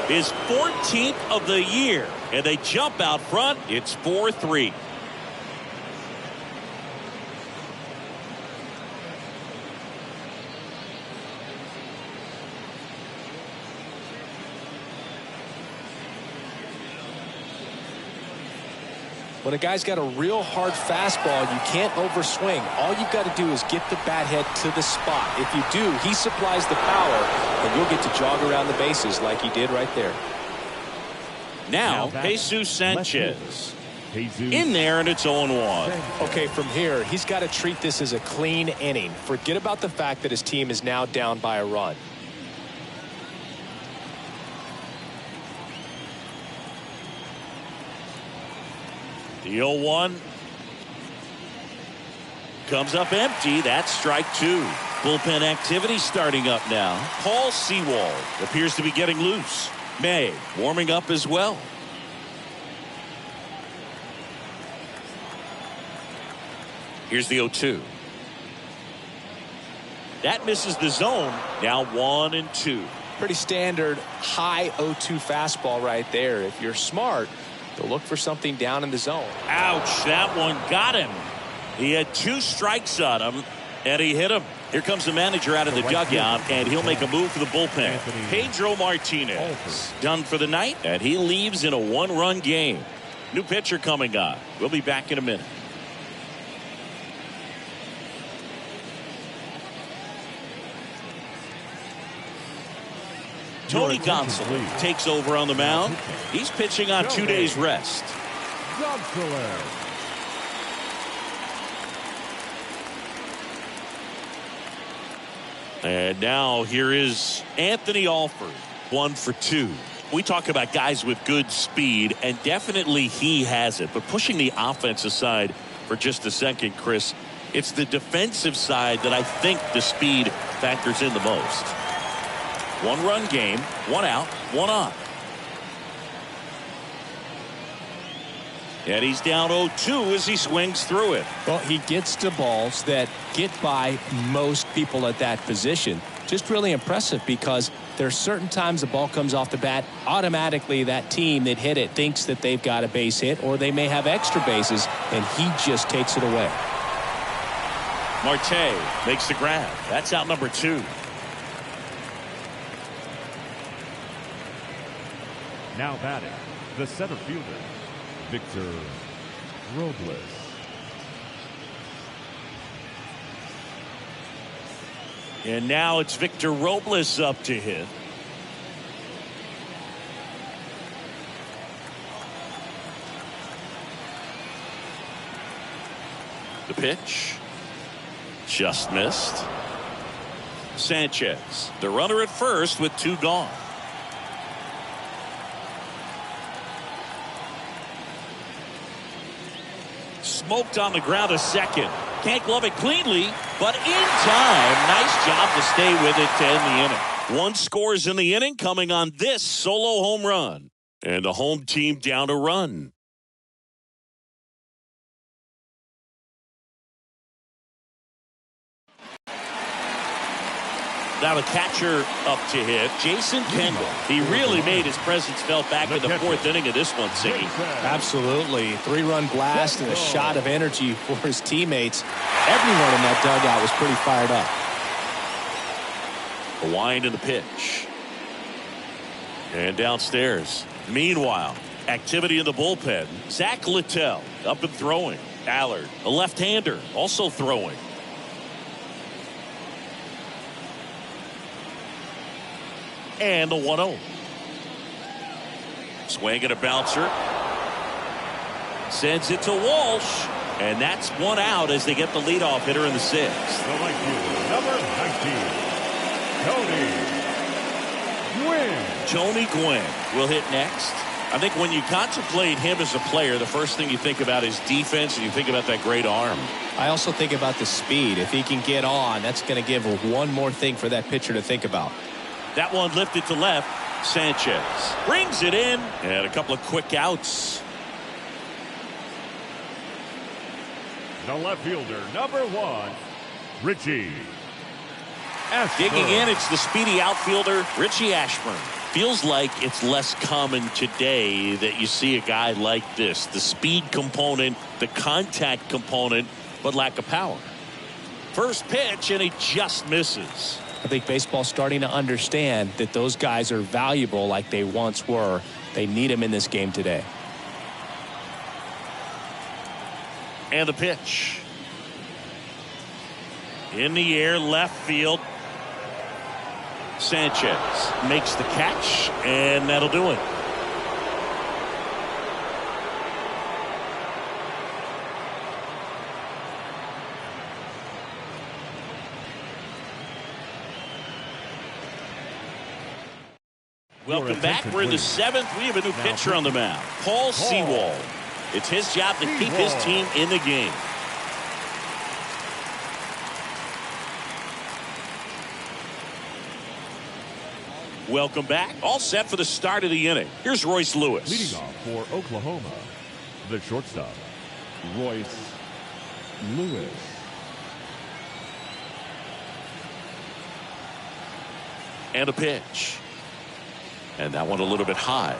His 14th of the year. And they jump out front. It's 4-3. When a guy's got a real hard fastball, you can't overswing. All you've got to do is get the bat head to the spot. If you do, he supplies the power, and you'll get to jog around the bases like he did right there. Now Jesus Sanchez. In there, and it's 0-1. Okay, from here, he's got to treat this as a clean inning. Forget about the fact that his team is now down by a run. The 0-1 comes up empty. That's strike two. Bullpen activity starting up now. Paul Sewald appears to be getting loose. May warming up as well. Here's the 0-2. That misses the zone. Now 1-2. Pretty standard high 0-2 fastball right there. If you're smart, they'll look for something down in the zone. Ouch, that one got him. He had two strikes on him, and he hit him. Here comes the manager out of the dugout, and he'll make a move for the bullpen. Pedro Martinez done for the night, and he leaves in a one-run game. New pitcher coming on. We'll be back in a minute. Tony Gonsolin takes over on the mound. He's pitching on 2 days rest. And now here is Anthony Alford, 1 for 2. We talk about guys with good speed, and definitely he has it. But pushing the offense aside for just a second, Chris, it's the defensive side that I think the speed factors in the most. One-run game, 1 out, 1 on. And he's down 0-2 as he swings through it. Well, he gets to balls that get by most people at that position. Just really impressive because there are certain times the ball comes off the bat, automatically that team that hit it thinks that they've got a base hit or they may have extra bases, and he just takes it away. Marte makes the grab. That's out number 2. Now batting, the center fielder, Victor Robles. And now it's Victor Robles up to hit. The pitch. Just missed. Sanchez, the runner at first with 2 gone. Smoked on the ground a second. Can't glove it cleanly, but in time. Nice job to stay with it to end the inning. 1 scores in the inning coming on this solo home run. And the home team down a run. Now the catcher up to hit, Jason Kendall. He really made his presence felt back in the 4th inning of this one, Siggy. Absolutely. 3-run blast and a shot of energy for his teammates. Everyone in that dugout was pretty fired up. The wind and the pitch. And downstairs. Meanwhile, activity in the bullpen. Zach Littell up and throwing. Allard, a left-hander, also throwing. And the 1-0. Swing and a bouncer. Sends it to Walsh. And that's 1 out as they get the leadoff hitter in the 6th. The right fielder, number 19, Tony Gwynn. Tony Gwynn will hit next. I think when you contemplate him as a player, the first thing you think about is defense, and you think about that great arm. I also think about the speed. If he can get on, that's going to give one more thing for that pitcher to think about. That one lifted to left. Sanchez brings it in, and a couple of quick outs. The left fielder, number 1, Richie Ashburn. Digging in, it's the speedy outfielder, Richie Ashburn. Feels like it's less common today that you see a guy like this. The speed component, the contact component, but lack of power. First pitch, and he just misses. I think baseball's starting to understand that those guys are valuable like they once were. They need them in this game today. And the pitch. In the air, left field. Sanchez makes the catch, and that'll do it. Welcome back. We're in the 7th. We have a new pitcher on the mound, Paul Sewald. It's his job to keep his team in the game. Welcome back. All set for the start of the inning. Here's Royce Lewis. Leading off for Oklahoma, the shortstop, Royce Lewis. And a pitch. And that one a little bit high.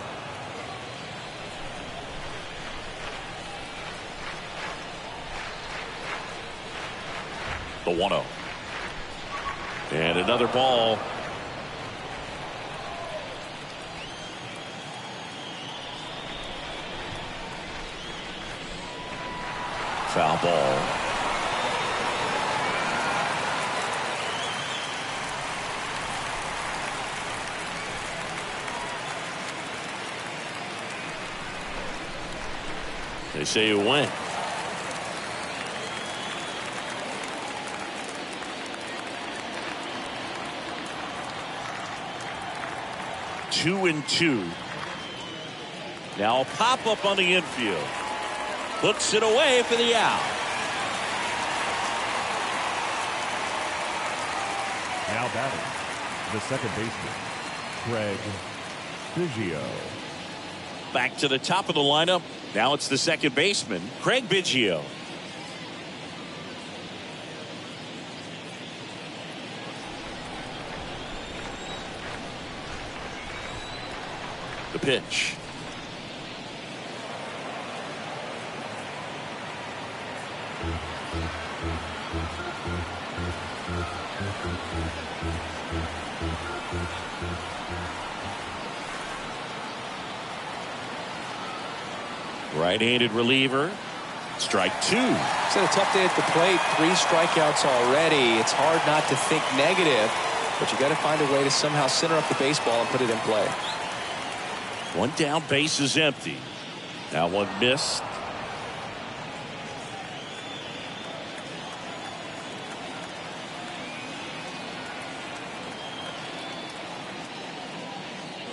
The 1-0. And another ball. Foul ball. They say it went. Two and two. Now a pop up on the infield. Hooks it away for the out. Now batting, the second baseman, Craig Biggio. Back to the top of the lineup. Now it's the second baseman, Craig Biggio. The pitch. Right-handed reliever. Strike two. It's been a tough day at the plate. 3 strikeouts already. It's hard not to think negative, but you got to find a way to somehow center up the baseball and put it in play. One down, base is empty. Now one missed.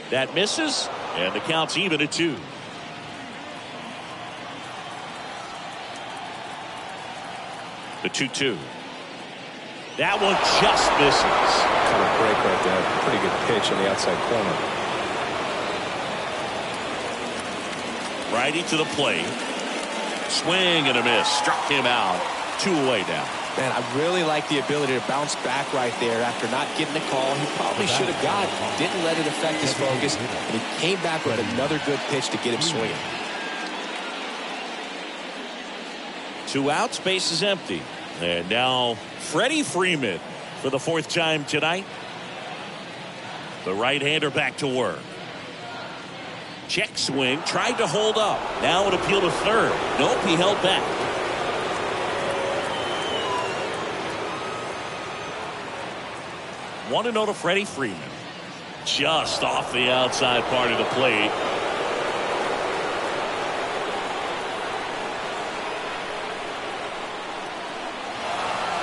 That misses, and the count's even at 2. The 2-2. That one just misses. Kind of break right there. Pretty good pitch on the outside corner. Righty to the plate. Swing and a miss. Struck him out. 2 away now. Man, I really like the ability to bounce back right there after not getting the call. He probably should have got it. Didn't let it affect his focus, and he came back with another good pitch to get him swinging. 2 outs, base is empty. And now Freddie Freeman for the 4th time tonight. The right-hander back to work. Check swing, tried to hold up. Now an appeal to third. Nope, he held back. Want to know to Freddie Freeman. Just off the outside part of the plate.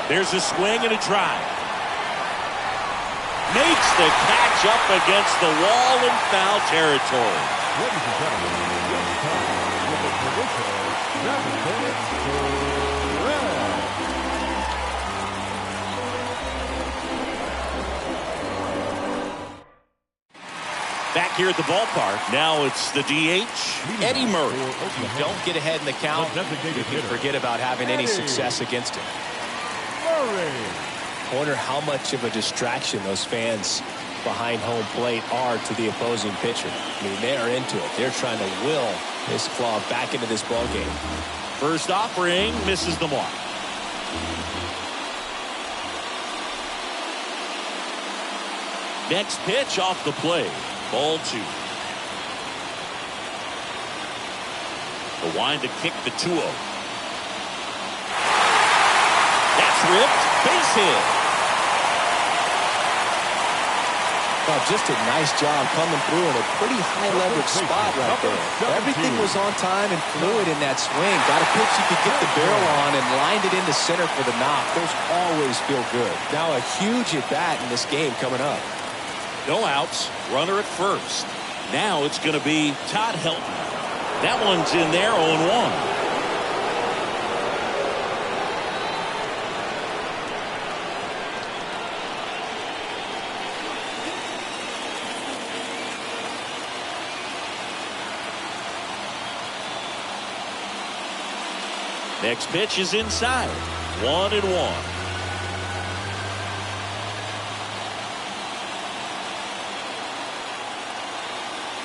There's a swing and a drive. Makes the catch up against the wall in foul territory. Ladies and gentlemen, this time with the traditional 7-minute thread. Back here at the ballpark, now it's the DH, Eddie Murray. If you don't get ahead in the count, you can forget about having any success against him. I wonder how much of a distraction those fans behind home plate are to the opposing pitcher. I mean, they are into it. They're trying to will this club back into this ball game. First offering misses the mark. Next pitch off the plate. Ball 2. The wind to kick the 2-0. That's ripped. Base hit. Well, just a nice job coming through in a pretty high leverage spot right there. Everything was on time and fluid in that swing. Got a pitch you could get the barrel on and lined it into center for the knock. Those always feel good. Now a huge at bat in this game coming up. No outs. Runner at first. Now it's going to be Todd Helton. That one's in there, 0-1. Next pitch is inside. 1-1.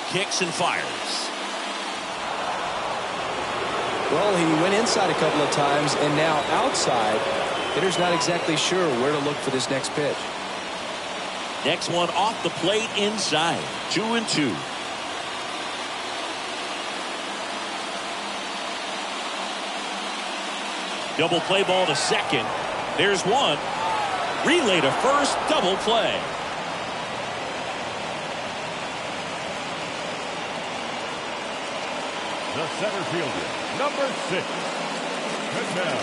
Kicks and fires. Well, he went inside a couple of times, and now outside. Hitter's not exactly sure where to look for this next pitch. Next one off the plate inside. 2-2. Double play ball to second. There's one. Relay to first. Double play. The center fielder, number 6, Littell.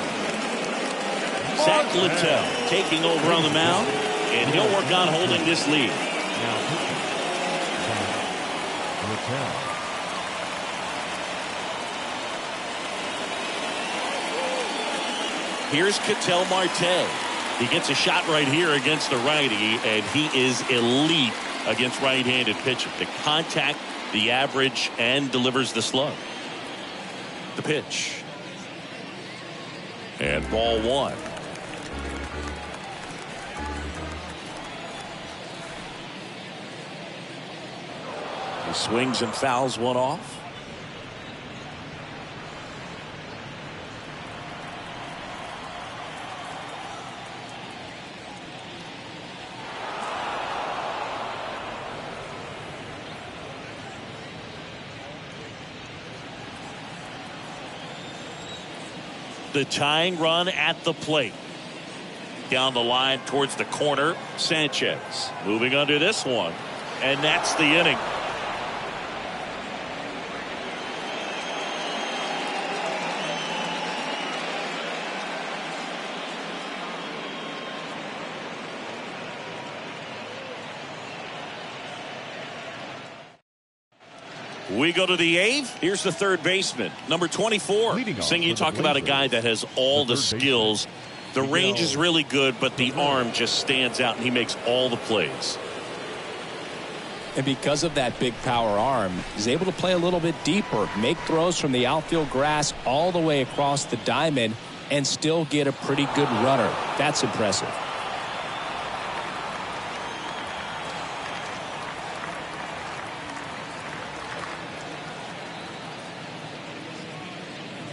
Zach Littell taking over on the mound, and he'll work on holding this lead. Now Littell. Here's Ketel Marte. He gets a shot right here against the righty, and he is elite against right-handed pitching. The contact, the average, and delivers the slug. The pitch. And ball 1. He swings and fouls one off. The tying run at the plate. Down the line towards the corner. Sanchez moving under this one. And that's the inning. We go to the 8th. Here's the third baseman, number 24. Sing, you talk about a guy that has all the skills. The range is really good, but the arm just stands out, and he makes all the plays. And because of that big power arm, he's able to play a little bit deeper, make throws from the outfield grass all the way across the diamond, and still get a pretty good runner. That's impressive.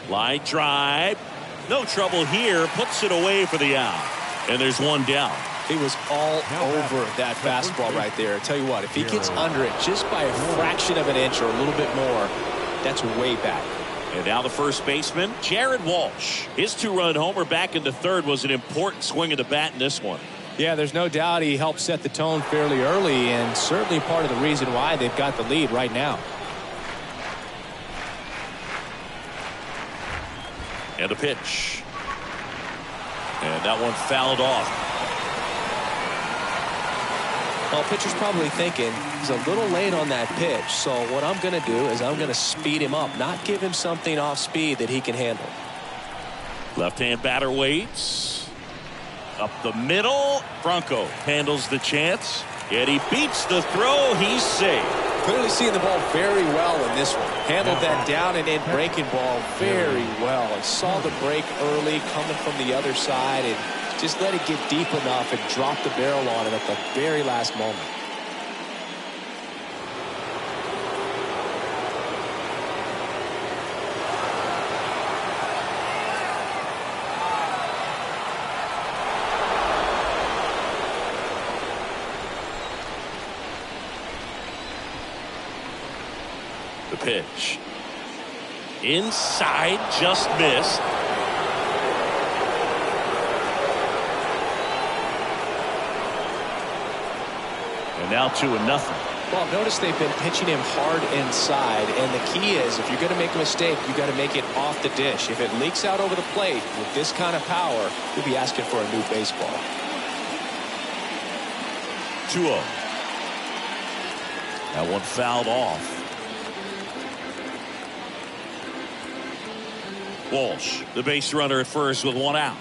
Line drive. No trouble here. Puts it away for the out. And there's one down. He was all over that fastball right there. I tell you what, if he gets under it just by a fraction of an inch or a little bit more, that's way back. And now the first baseman, Jared Walsh. His 2-run homer back into third was an important swing of the bat in this one. Yeah, there's no doubt he helped set the tone fairly early, and certainly part of the reason why they've got the lead right now. And a pitch. And that one fouled off. Well, pitcher's probably thinking he's a little late on that pitch, so what I'm going to do is I'm going to speed him up, not give him something off speed that he can handle. Left-hand batter waits. Up the middle. Franco handles the chance. Yet he beats the throw. He's safe. Clearly seeing the ball very well in this one. Handled that down and in breaking ball very well. And saw the break early coming from the other side and just let it get deep enough and drop the barrel on it at the very last moment. The pitch. Inside, just missed. And now 2-0. Well, notice they've been pitching him hard inside, and the key is if you're going to make a mistake, you got to make it off the dish. If it leaks out over the plate with this kind of power, you'll be asking for a new baseball. 2-0. That one fouled off. Walsh, the base runner at first with one out.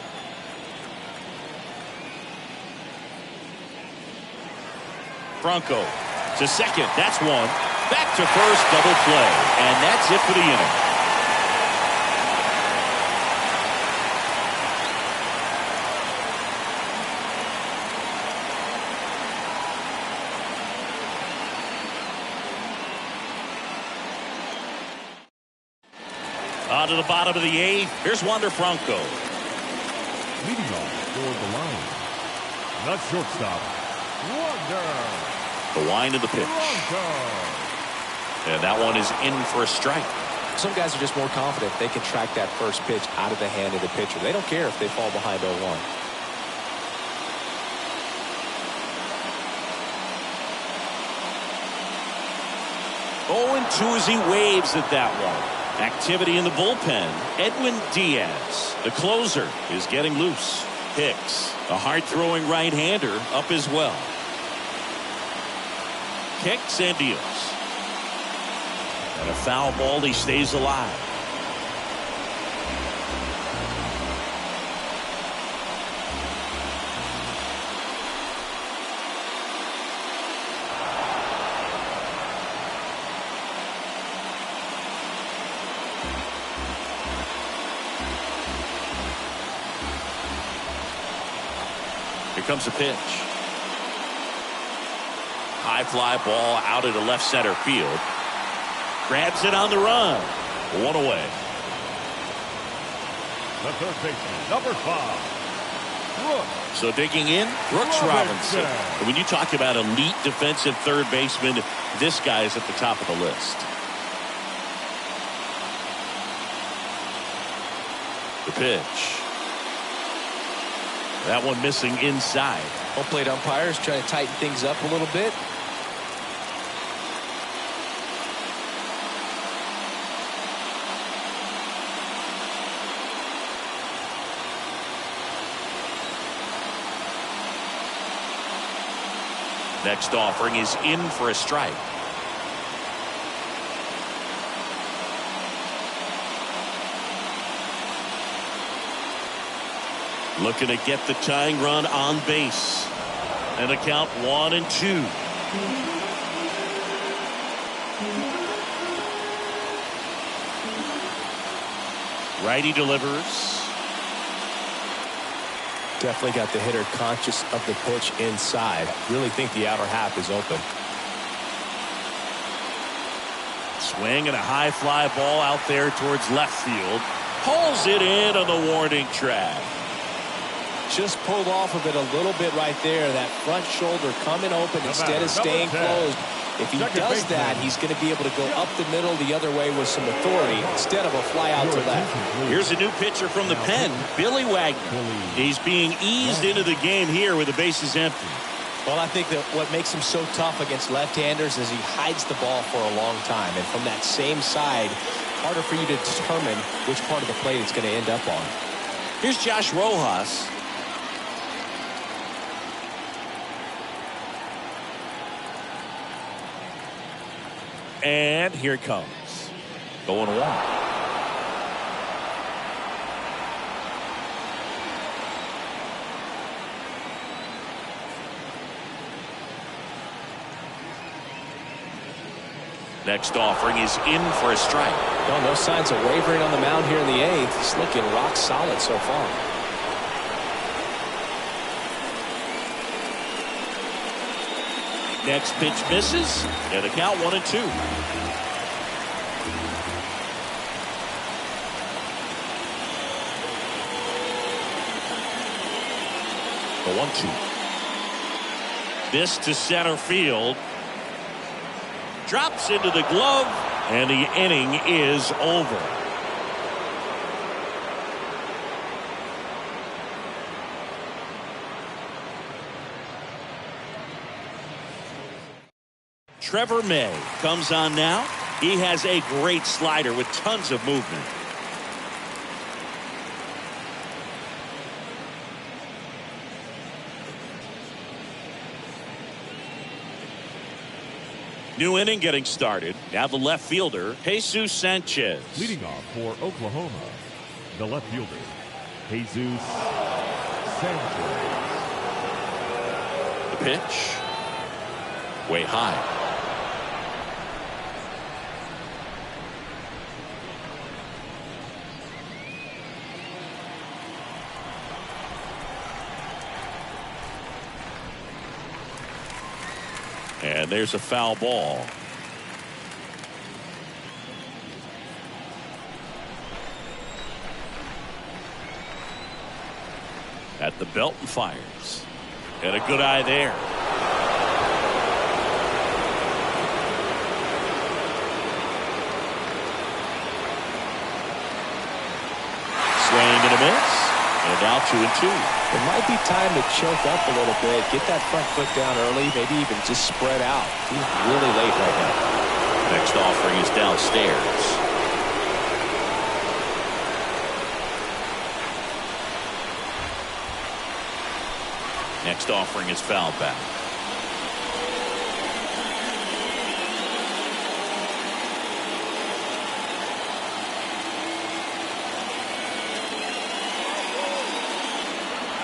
Franco to second. That's one. Back to first, double play. And that's it for the inning. On to the bottom of the eighth. Here's Wander Franco. Leading off toward the line. Not shortstop. Wander. The wind of the pitch. And that one is in for a strike. Some guys are just more confident they can track that first pitch out of the hand of the pitcher. They don't care if they fall behind 0-1. 0-2 as he waves at that one. Activity in the bullpen. Edwin Diaz, the closer, is getting loose. Hicks, a hard-throwing right-hander, up as well. Kicks and deals. And a foul ball. He stays alive. Here comes the pitch. High fly ball out into left center field. Grabs it on the run. One away. The third baseman, number 5. Brooks. So digging in, Brooks Robinson. And when you talk about elite defensive third baseman, this guy is at the top of the list. The pitch. That one missing inside. Home plate umpires trying to tighten things up a little bit. Next offering is in for a strike. Looking to get the tying run on base. And a count 1-2. Righty delivers. Definitely got the hitter conscious of the pitch inside. Really think the outer half is open. Swing and a high fly ball out there towards left field. Pulls it in on the warning track. Just pulled off of it a little bit right there. That front shoulder coming open instead of staying closed. If he does that, he's going to be able to go up the middle the other way with some authority instead of a fly out to left. Here's a new pitcher from the pen, Billy Wagner. He's being eased into the game here with the bases empty. Well, I think that what makes him so tough against left-handers is he hides the ball for a long time. And from that same side, harder for you to determine which part of the plate it's going to end up on. Here's Josh Rojas. And here it comes. Going one. Next offering is in for a strike. No signs of wavering on the mound here in the eighth. He's looking rock solid so far. Next pitch misses, and the count 1-2. The 1-2. This to center field. Drops into the glove, and the inning is over. Trevor May comes on now. He has a great slider with tons of movement. New inning getting started. Now the left fielder, Jesus Sanchez. Leading off for Oklahoma, the left fielder, Jesus Sanchez. The pitch. Way high. And there's a foul ball. At the belt and fires. And a good eye there. Swing and a miss. And now 2-2. It might be time to choke up a little bit, get that front foot down early, maybe even just spread out. He's really late right now. Next offering is downstairs. Next offering is fouled back.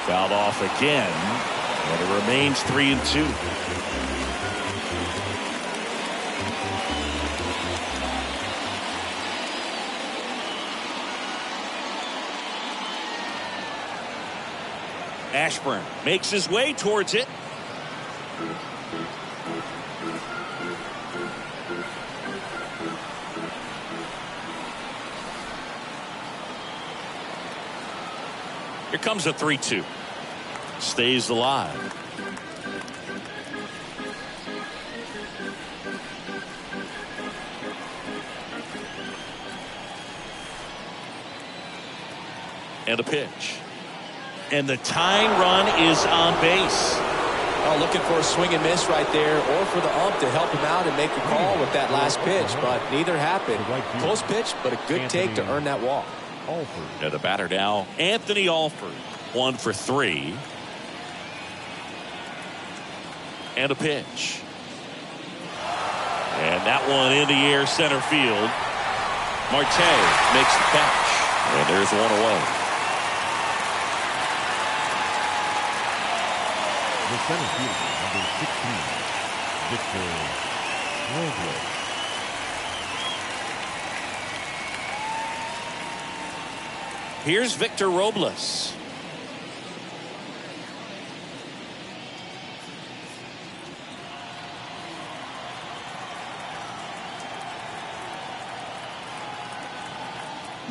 Fouled off again, and it remains 3-2. Ashburn makes his way towards it. Here comes a 3-2. Stays alive. And a pitch. And the tying run is on base. Oh, looking for a swing and miss right there, or for the ump to help him out and make a call with that last pitch, but neither happened. Close pitch, but a good take to earn that walk. And the batter now, Anthony Alford. 1 for 3. And a pitch. And that one in the air center field. Marte makes the catch. And there's one away. The center fielder, number 16, Victor Robles. Here's Victor Robles.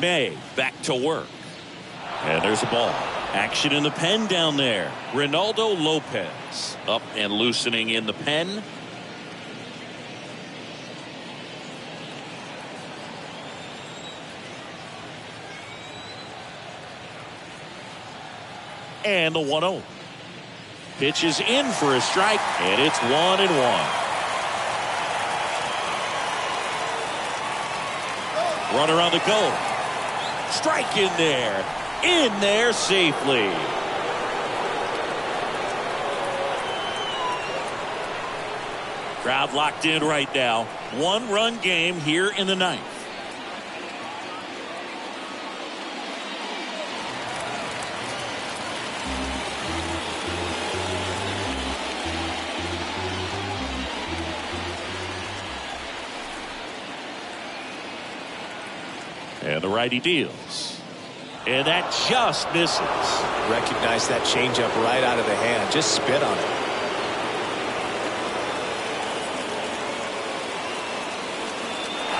May back to work. And there's a ball. Action in the pen down there. Ronaldo Lopez up and loosening in the pen. And the 1-0. Pitch is in for a strike, and it's 1-1. Runner on the go. Strike in there safely. Crowd locked in right now. 1-run game here in the ninth. And the righty deals. And that just misses. Recognize that changeup right out of the hand. Just spit on it.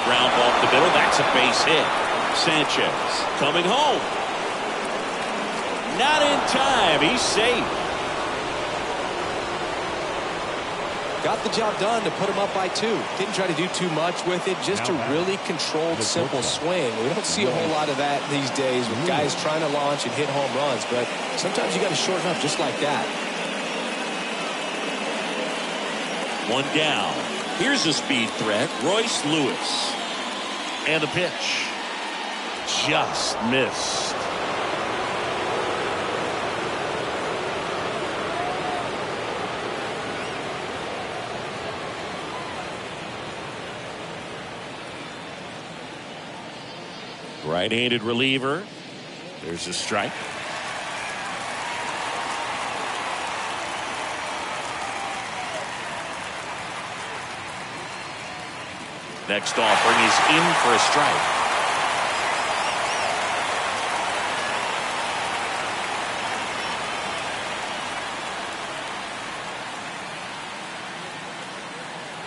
Ground ball up the middle. That's a base hit. Sanchez coming home. Not in time. He's safe. Got the job done to put him up by 2. Didn't try to do too much with it. Just a really controlled, simple swing. We don't see a whole lot of that these days with guys trying to launch and hit home runs. But sometimes you got to shorten up just like that. 1 down. Here's a speed threat. Royce Lewis. And the pitch. Just missed. Right-handed reliever. There's a strike. Next offering is in for a strike.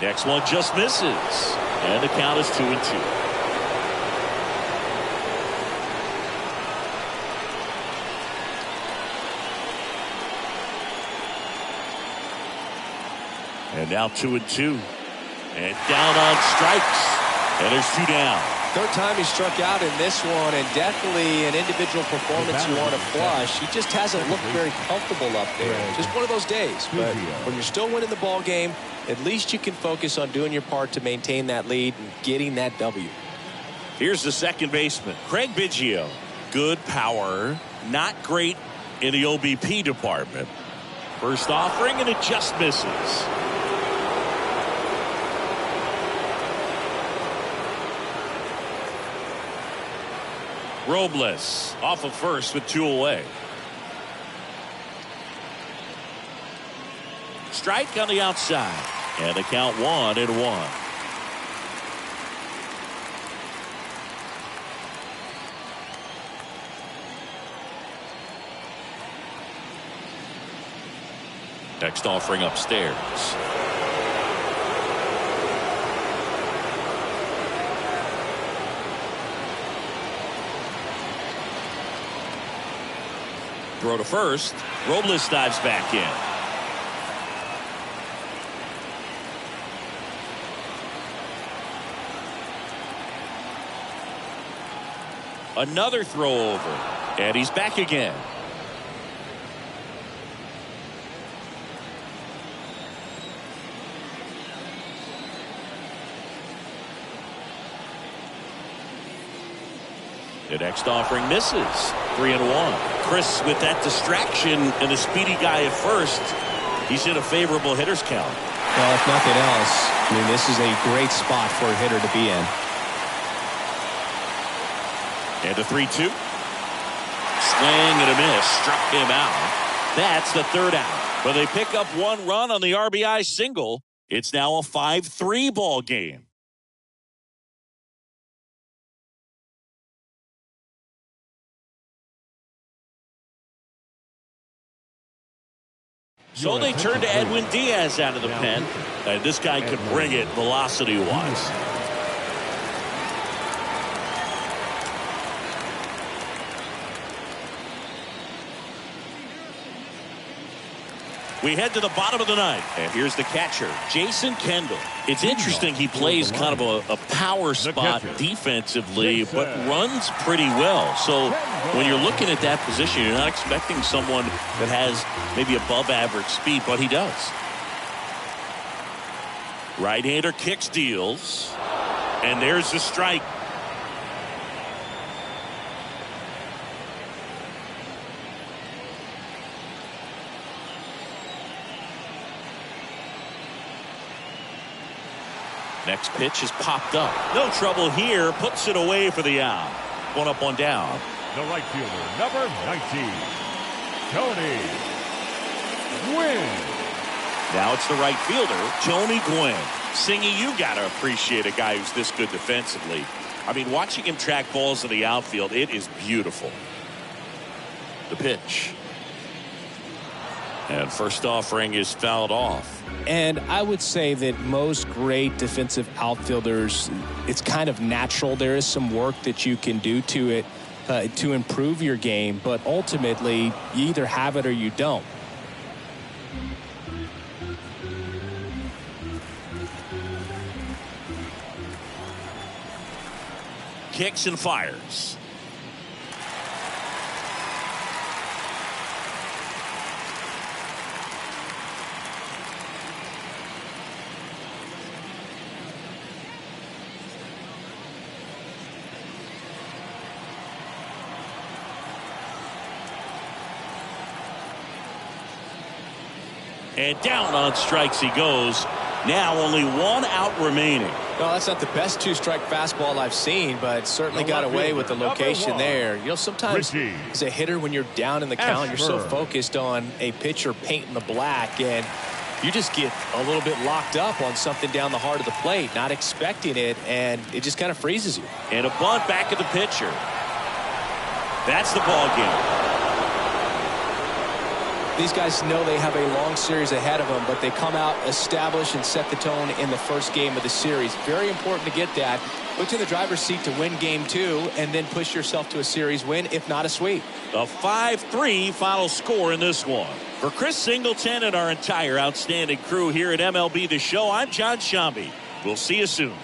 Next one just misses. And the count is 2-2. And now 2-2. And down on strikes. And there's 2 down. Third time he struck out in this one, and definitely an individual performance you want to flush. He just hasn't looked very comfortable up there. Just one of those days. But when you're still winning the ball game, at least you can focus on doing your part to maintain that lead and getting that W. Here's the second baseman, Craig Biggio. Good power, not great in the OBP department. First offering, and it just misses. Robles off of first with 2 away. Strike on the outside. And the count 1-1. Next offering upstairs. Throw to first. Robles dives back in. Another throw over. And he's back again. The next offering misses. 3-1. Chris with that distraction and the speedy guy at first. He's in a favorable hitter's count. Well, if nothing else, I mean, this is a great spot for a hitter to be in. And a 3-2. Swing and a miss. Struck him out. That's the third out. But they pick up 1 run on the RBI single. It's now a 5-3 ball game. So they turn to Edwin Diaz out of the pen. And this guy could bring it velocity-wise. We head to the bottom of the ninth. And here's the catcher, Jason Kendall. It's interesting he plays kind of a power spot defensively, but runs pretty well. So when you're looking at that position, you're not expecting someone that has maybe above average speed, but he does. Right-hander kicks, deals. And there's the strike. Next pitch is popped up. No trouble here. Puts it away for the out. One up, one down. The right fielder, number 19, Tony Gwynn. Now it's the right fielder, Tony Gwynn. Singy, you got to appreciate a guy who's this good defensively. I mean, watching him track balls in the outfield, it is beautiful. The pitch. And first offering is fouled off. And I would say that most great defensive outfielders, it's kind of natural. There is some work that you can do to it to improve your game, but ultimately you either have it or you don't. Kicks and fires. And down on strikes he goes. Now only one out remaining. No, that's not the best two-strike fastball I've seen, but certainly got away with the location there. You know, sometimes as a hitter, when you're down in the count, you're so focused on a pitcher painting the black, and you just get a little bit locked up on something down the heart of the plate, not expecting it, and it just kind of freezes you. And a bunt back at the pitcher. That's the ball game. These guys know they have a long series ahead of them, but they come out, establish, and set the tone in the first game of the series. Very important to get that. Put you in the driver's seat to win game 2, and then push yourself to a series win, if not a sweep. A 5-3 final score in this one. For Chris Singleton and our entire outstanding crew here at MLB The Show, I'm John Shambi. We'll see you soon.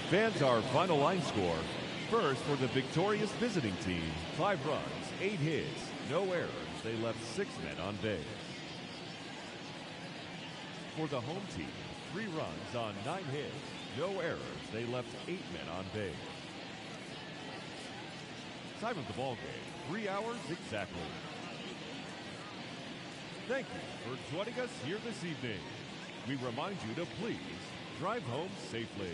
Fans, our final line score. First, for the victorious visiting team, 5 runs, 8 hits, no errors. They left 6 men on base. For the home team, 3 runs on 9 hits, no errors. They left 8 men on base. Time of the ball game, 3 hours exactly. Thank you for joining us here this evening. We remind you to please drive home safely.